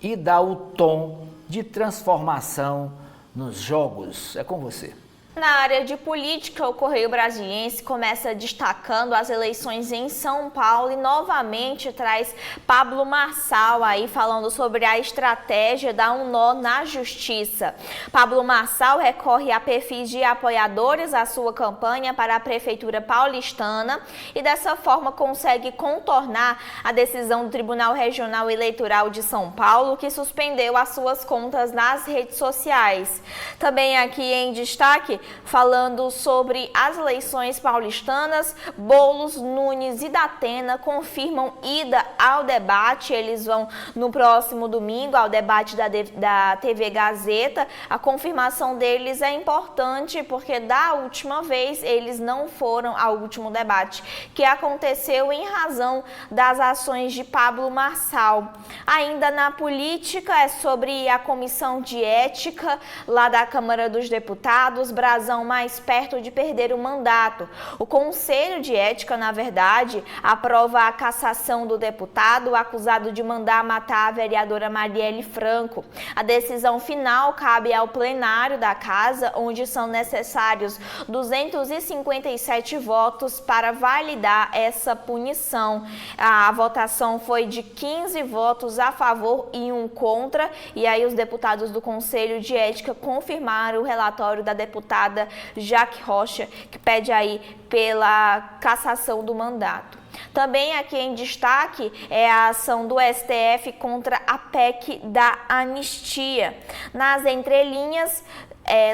e dá o tom de transformação nos jogos. É com você. Na área de política, o Correio Brasiliense começa destacando as eleições em São Paulo e novamente traz Pablo Marçal aí falando sobre a estratégia dar um nó na justiça. Pablo Marçal recorre a perfis de apoiadores à sua campanha para a Prefeitura paulistana e dessa forma consegue contornar a decisão do Tribunal Regional Eleitoral de São Paulo, que suspendeu as suas contas nas redes sociais. Também aqui em destaque, falando sobre as eleições paulistanas, Boulos, Nunes e Datena confirmam ida ao debate. Eles vão no próximo domingo ao debate da TV Gazeta. A confirmação deles é importante porque da última vez eles não foram ao último debate, que aconteceu em razão das ações de Pablo Marçal. Ainda na política, é sobre a Comissão de Ética lá da Câmara dos Deputados, Brasão mais perto de perder o mandato. O Conselho de Ética, na verdade, aprova a cassação do deputado acusado de mandar matar a vereadora Marielle Franco. A decisão final cabe ao plenário da Casa, onde são necessários 257 votos para validar essa punição. A votação foi de 15 votos a favor e 1 contra, e aí os deputados do Conselho de Ética confirmaram o relatório da deputada Jaque Rocha, que pede aí pela cassação do mandato. Também aqui em destaque é a ação do STF contra a PEC da anistia. Nas entrelinhas,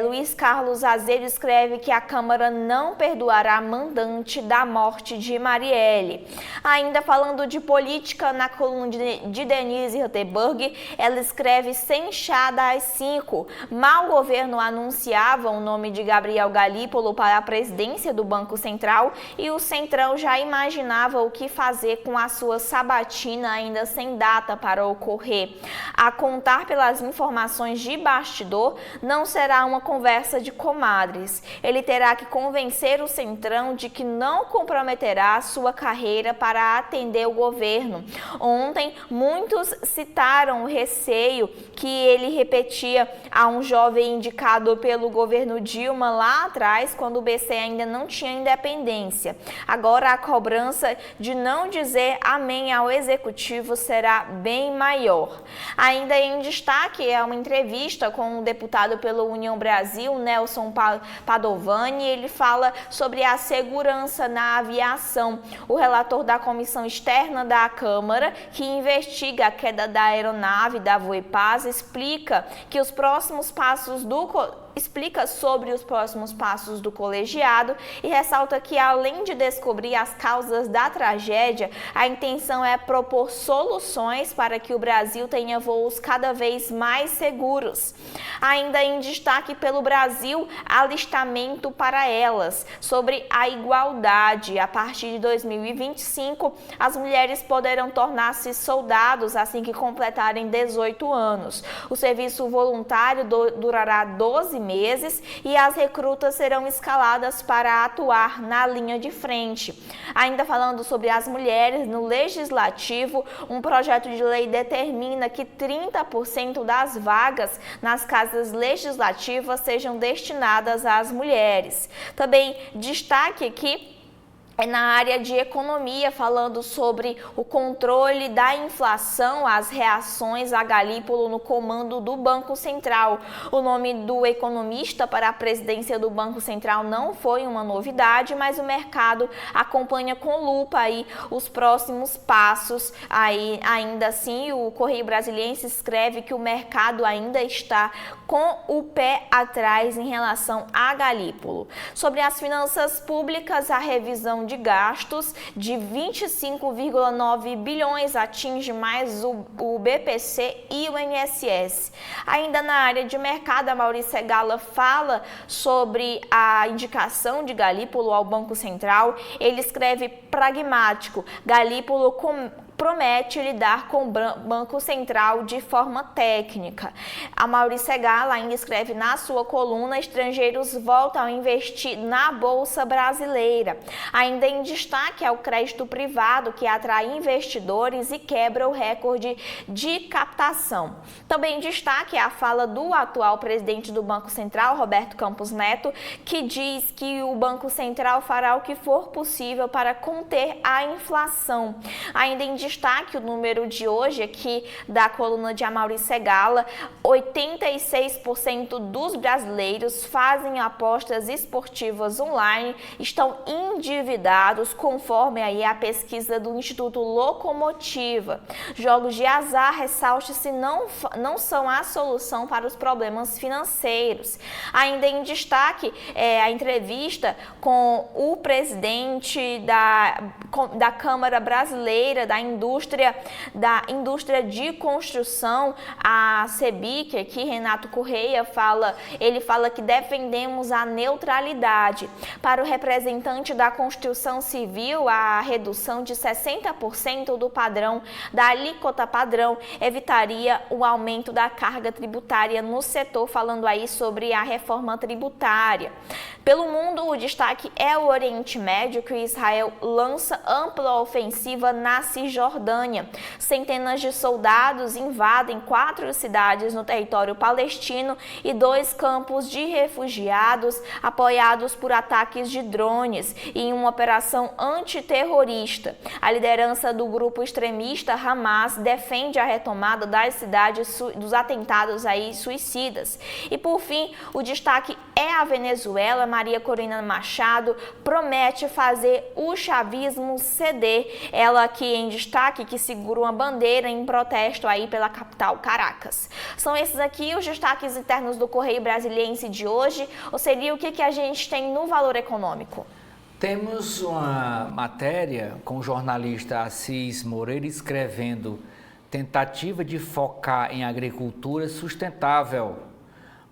Luiz Carlos Azevedo escreve que a Câmara não perdoará mandante da morte de Marielle. Ainda falando de política, na coluna de Denise Rottenberg, ela escreve sem chá das 5. Mal governo anunciava o nome de Gabriel Galípolo para a presidência do Banco Central e o Centrão já imaginava o que fazer com a sua sabatina ainda sem data para ocorrer. A contar pelas informações de bastidor, não será uma conversa de comadres. Ele terá que convencer o Centrão de que não comprometerá sua carreira para atender o governo. Ontem, muitos citaram o receio que ele repetia a um jovem indicado pelo governo Dilma lá atrás, quando o BC ainda não tinha independência. Agora, a cobrança de não dizer amém ao executivo será bem maior. Ainda em destaque é uma entrevista com um deputado pela União Brasil, Nelson Padovani. Ele fala sobre a segurança na aviação. O relator da comissão externa da Câmara, que investiga a queda da aeronave da Voipaz, explica sobre os próximos passos do colegiado e ressalta que, além de descobrir as causas da tragédia, a intenção é propor soluções para que o Brasil tenha voos cada vez mais seguros. Ainda em destaque pelo Brasil, alistamento para elas. Sobre a igualdade, a partir de 2025, as mulheres poderão tornar-se soldados assim que completarem 18 anos. O serviço voluntário durará 12 meses e as recrutas serão escaladas para atuar na linha de frente. Ainda falando sobre as mulheres, no Legislativo, um projeto de lei determina que 30% das vagas nas casas legislativas sejam destinadas às mulheres. Também destaque aqui na área de economia, falando sobre o controle da inflação, as reações a Galípolo no comando do Banco Central. O nome do economista para a presidência do Banco Central não foi uma novidade, mas o mercado acompanha com lupa aí os próximos passos. Aí, ainda assim, o Correio Brasiliense escreve que o mercado ainda está com o pé atrás em relação a Galípolo. Sobre as finanças públicas, a revisão de gastos de 25,9 bilhões atinge mais o BPC e o INSS. Ainda na área de mercado, a Maurício Segala fala sobre a indicação de Galípolo ao Banco Central. Ele escreve pragmático: Galípolo promete lidar com o Banco Central de forma técnica. A Maurício Segala ainda escreve na sua coluna: estrangeiros voltam a investir na Bolsa Brasileira. Ainda em destaque é o crédito privado, que atrai investidores e quebra o recorde de captação. Também em destaque é a fala do atual presidente do Banco Central, Roberto Campos Neto, que diz que o Banco Central fará o que for possível para conter a inflação. Ainda em destaque o número de hoje aqui da coluna de Maurício Segala: 86% dos brasileiros fazem apostas esportivas online, estão endividados, conforme aí a pesquisa do Instituto Locomotiva. Jogos de azar, ressalte-se, não são a solução para os problemas financeiros. Ainda em destaque a entrevista com o presidente da Câmara Brasileira da Indústria de Construção, a CEBIC, aqui, Renato Correia, ele fala que defendemos a neutralidade. Para o representante da construção civil, a redução de 60% do padrão, da alíquota padrão, evitaria o aumento da carga tributária no setor, falando aí sobre a reforma tributária. Pelo mundo, o destaque é o Oriente Médio, que Israel lança ampla ofensiva na Cisjordânia. Centenas de soldados invadem 4 cidades no território palestino e 2 campos de refugiados, apoiados por ataques de drones em uma operação antiterrorista. A liderança do grupo extremista Hamas defende a retomada das cidades dos atentados aí suicidas. E por fim, o destaque é a Venezuela. Maria Corina Machado promete fazer o chavismo ceder. Ela aqui em destaque, que segura uma bandeira em protesto aí pela capital, Caracas. São esses aqui os destaques internos do Correio Brasiliense de hoje. Ou seria o que a gente tem no valor econômico? Temos uma matéria com o jornalista Assis Moreira escrevendo: tentativa de focar em agricultura sustentável.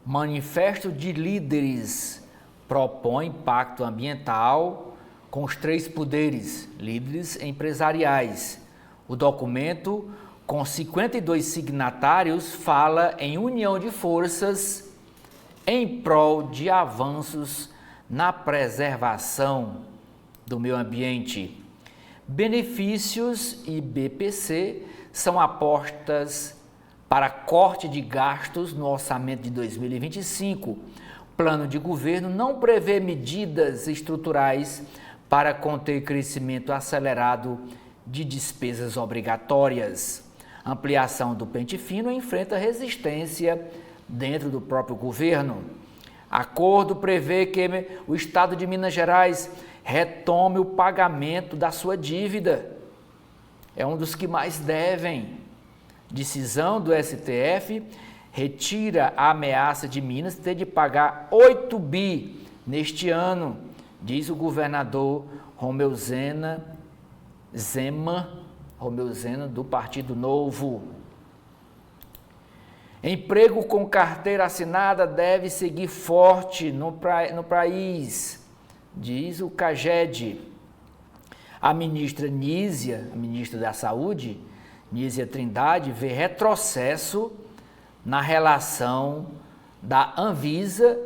Manifesto de líderes propõe pacto ambiental com os 3 poderes, líderes empresariais. O documento, com 52 signatários, fala em união de forças em prol de avanços na preservação do meio ambiente. Benefícios e BPC são apostas para corte de gastos no orçamento de 2025. Plano de governo não prevê medidas estruturais para conter crescimento acelerado de despesas obrigatórias. Ampliação do pente fino enfrenta resistência dentro do próprio governo. Acordo prevê que o Estado de Minas Gerais retome o pagamento da sua dívida. É um dos que mais devem. Decisão do STF retira a ameaça de Minas ter de pagar 8 bi neste ano, diz o governador Romeu Zema, do Partido Novo. Emprego com carteira assinada deve seguir forte no país, diz o CAGED. A ministra Nízia, a ministra da Saúde, Nízia Trindade, vê retrocesso na relação da Anvisa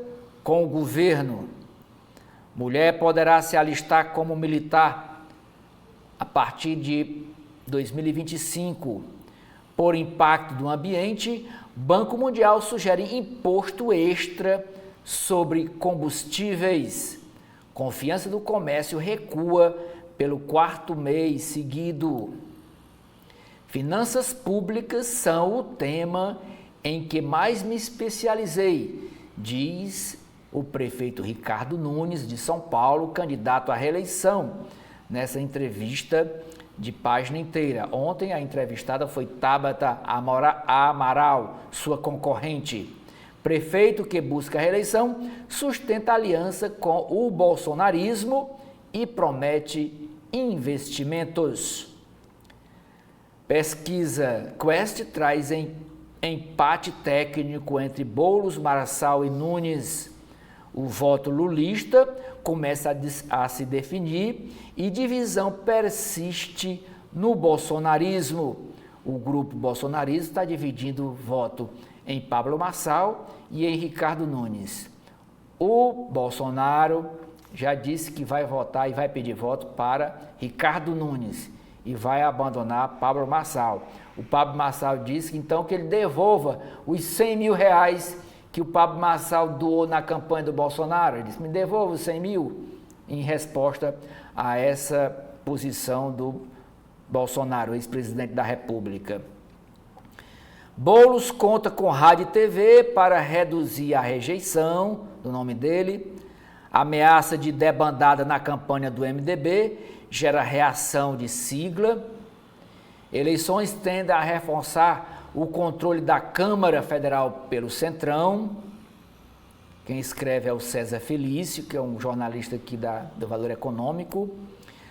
com o governo. Mulher poderá se alistar como militar a partir de 2025. Por impacto do ambiente, Banco Mundial sugere imposto extra sobre combustíveis. Confiança do comércio recua pelo 4º mês seguido. Finanças públicas são o tema em que mais me especializei, diz o prefeito Ricardo Nunes, de São Paulo, candidato à reeleição, nessa entrevista de página inteira. Ontem a entrevistada foi Tabata Amaral, sua concorrente. Prefeito que busca a reeleição sustenta aliança com o bolsonarismo e promete investimentos. Pesquisa Quest traz empate técnico entre Boulos, Marçal e Nunes. O voto lulista começa a se definir e divisão persiste no bolsonarismo. O grupo bolsonarista está dividindo o voto em Pablo Marçal e em Ricardo Nunes. O Bolsonaro já disse que vai votar e vai pedir voto para Ricardo Nunes e vai abandonar Pablo Marçal. O Pablo Marçal disse então que ele devolva os 100 mil reais que o Pablo Marçal doou na campanha do Bolsonaro. Ele disse, me devolva os 100 mil, em resposta a essa posição do Bolsonaro, ex-presidente da República. Boulos conta com rádio e TV para reduzir a rejeição do nome dele. Ameaça de debandada na campanha do MDB gera reação de sigla. Eleições tendem a reforçar o controle da Câmara Federal pelo Centrão. Quem escreve é o César Felício, que é um jornalista aqui do Valor Econômico.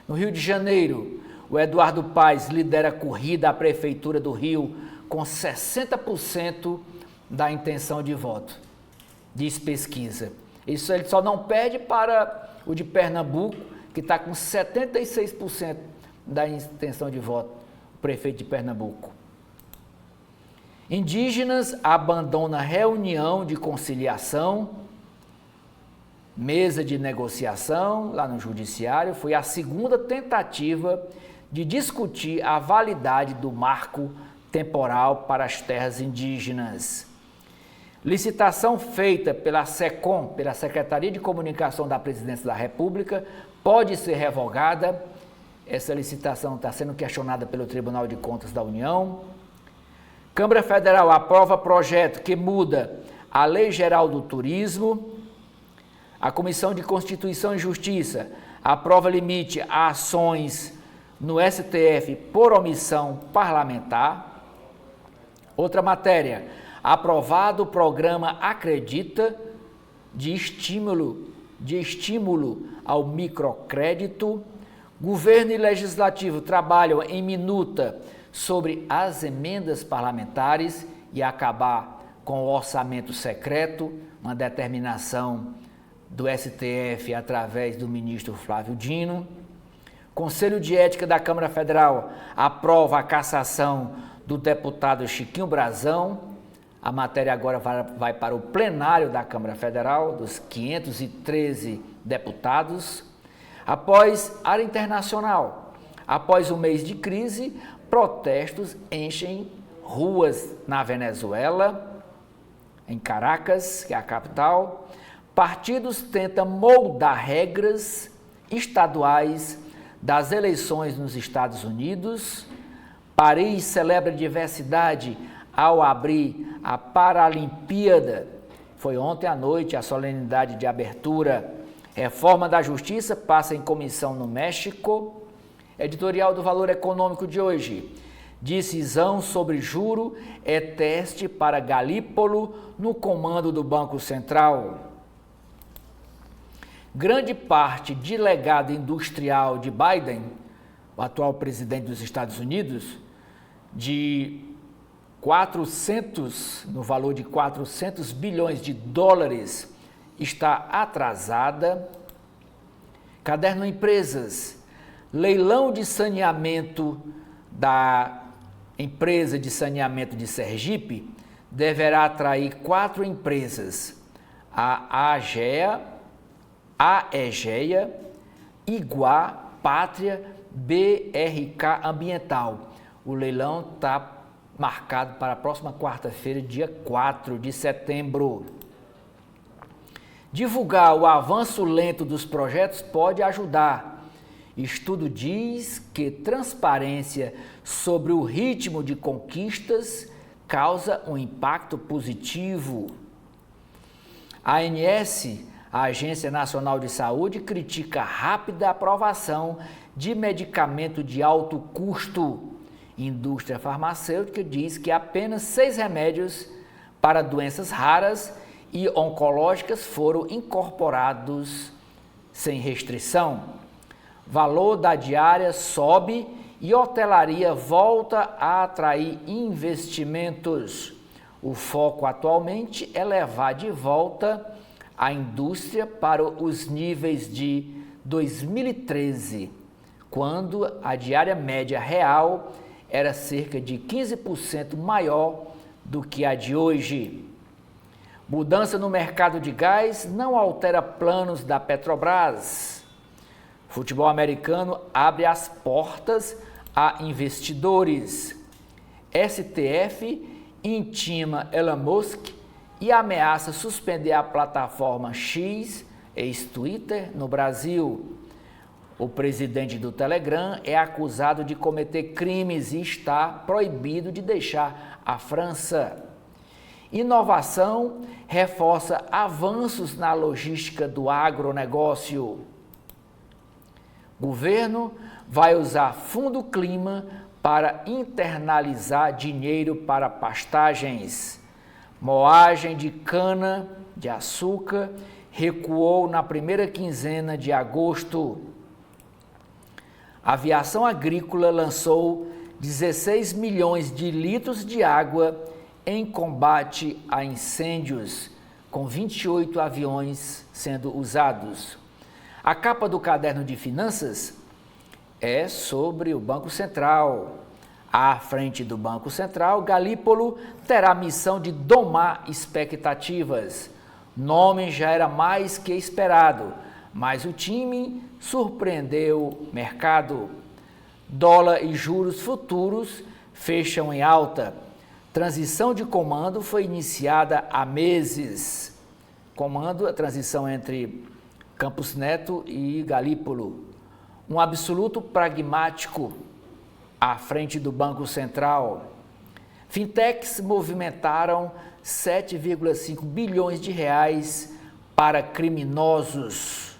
No Rio de Janeiro, o Eduardo Paes lidera a corrida à Prefeitura do Rio com 60% da intenção de voto, diz pesquisa. Isso ele só não perde para o de Pernambuco, que está com 76% da intenção de voto, o prefeito de Pernambuco. Indígenas abandonam reunião de conciliação, mesa de negociação lá no Judiciário. Foi a segunda tentativa de discutir a validade do marco temporal para as terras indígenas. Licitação feita pela SECOM, pela Secretaria de Comunicação da Presidência da República, pode ser revogada. Essa licitação está sendo questionada pelo Tribunal de Contas da União. Câmara Federal aprova projeto que muda a Lei Geral do Turismo. A Comissão de Constituição e Justiça aprova limite a ações no STF por omissão parlamentar. Outra matéria, aprovado o programa Acredita de estímulo ao microcrédito. Governo e Legislativo trabalham em minuta sobre as emendas parlamentares e acabar com o orçamento secreto, uma determinação do STF através do ministro Flávio Dino. Conselho de Ética da Câmara Federal aprova a cassação do deputado Chiquinho Brazão. A matéria agora vai para o plenário da Câmara Federal, dos 513 deputados. Após área internacional, após um mês de crise, protestos enchem ruas na Venezuela, em Caracas, que é a capital. Partidos tentam moldar regras estaduais das eleições nos Estados Unidos. Paris celebra diversidade ao abrir a Paralimpíada. Foi ontem à noite a solenidade de abertura. Reforma da Justiça passa em comissão no México. Editorial do Valor Econômico de hoje. Decisão sobre juro é teste para Galípolo no comando do Banco Central. Grande parte de legado industrial de Biden, o atual presidente dos Estados Unidos, no valor de 400 bilhões de dólares, está atrasada. Caderno Empresas. Leilão de saneamento da empresa de saneamento de Sergipe deverá atrair 4 empresas: a AEGEA, Iguá, Pátria, BRK Ambiental. O leilão está marcado para a próxima quarta-feira, dia 4 de setembro. Divulgar o avanço lento dos projetos pode ajudar. Estudo diz que transparência sobre o ritmo de conquistas causa um impacto positivo. A ANS, a Agência Nacional de Saúde, critica a rápida aprovação de medicamento de alto custo. Indústria farmacêutica diz que apenas 6 remédios para doenças raras e oncológicas foram incorporados sem restrição. Valor da diária sobe e hotelaria volta a atrair investimentos. O foco atualmente é levar de volta a indústria para os níveis de 2013, quando a diária média real era cerca de 15% maior do que a de hoje. Mudança no mercado de gás não altera planos da Petrobras. Futebol americano abre as portas a investidores. STF intima Elon Musk e ameaça suspender a plataforma X, ex-Twitter, no Brasil. O presidente do Telegram é acusado de cometer crimes e está proibido de deixar a França. Inovação reforça avanços na logística do agronegócio. Governo vai usar Fundo Clima para internalizar dinheiro para pastagens. Moagem de cana de açúcar recuou na primeira quinzena de agosto. A aviação agrícola lançou 16 milhões de litros de água em combate a incêndios, com 28 aviões sendo usados. A capa do caderno de finanças é sobre o Banco Central. À frente do Banco Central, Galípolo terá a missão de domar expectativas. O nome já era mais que esperado, mas o time surpreendeu o mercado. Dólar e juros futuros fecham em alta. Transição de comando foi iniciada há meses. A transição entre Campos Neto e Galípolo. Um absoluto pragmático à frente do Banco Central. Fintechs movimentaram 7,5 bilhões de reais para criminosos.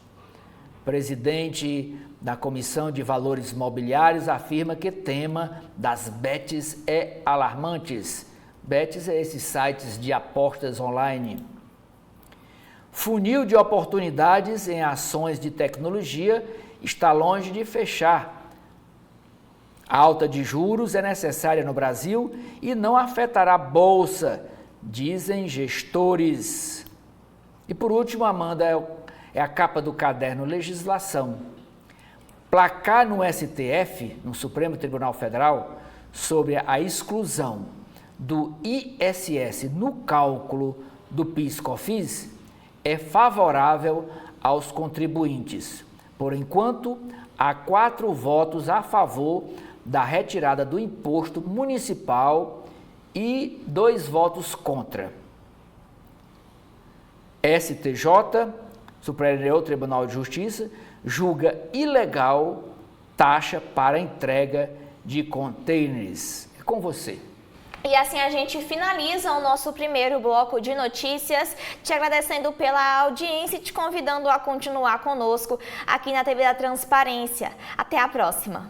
Presidente da Comissão de Valores Mobiliários afirma que o tema das bets é alarmante. Bets é esses sites de apostas online. Funil de oportunidades em ações de tecnologia está longe de fechar. A alta de juros é necessária no Brasil e não afetará a bolsa, dizem gestores. E por último, Amanda, é a capa do caderno Legislação. Placar no STF, no Supremo Tribunal Federal, sobre a exclusão do ISS no cálculo do PIS/COFINS é favorável aos contribuintes. Por enquanto, há 4 votos a favor da retirada do imposto municipal e 2 votos contra. STJ, Superior Tribunal de Justiça, julga ilegal taxa para entrega de contêineres. É com você. E assim a gente finaliza o nosso primeiro bloco de notícias, te agradecendo pela audiência e te convidando a continuar conosco aqui na TV da Transparência. Até a próxima!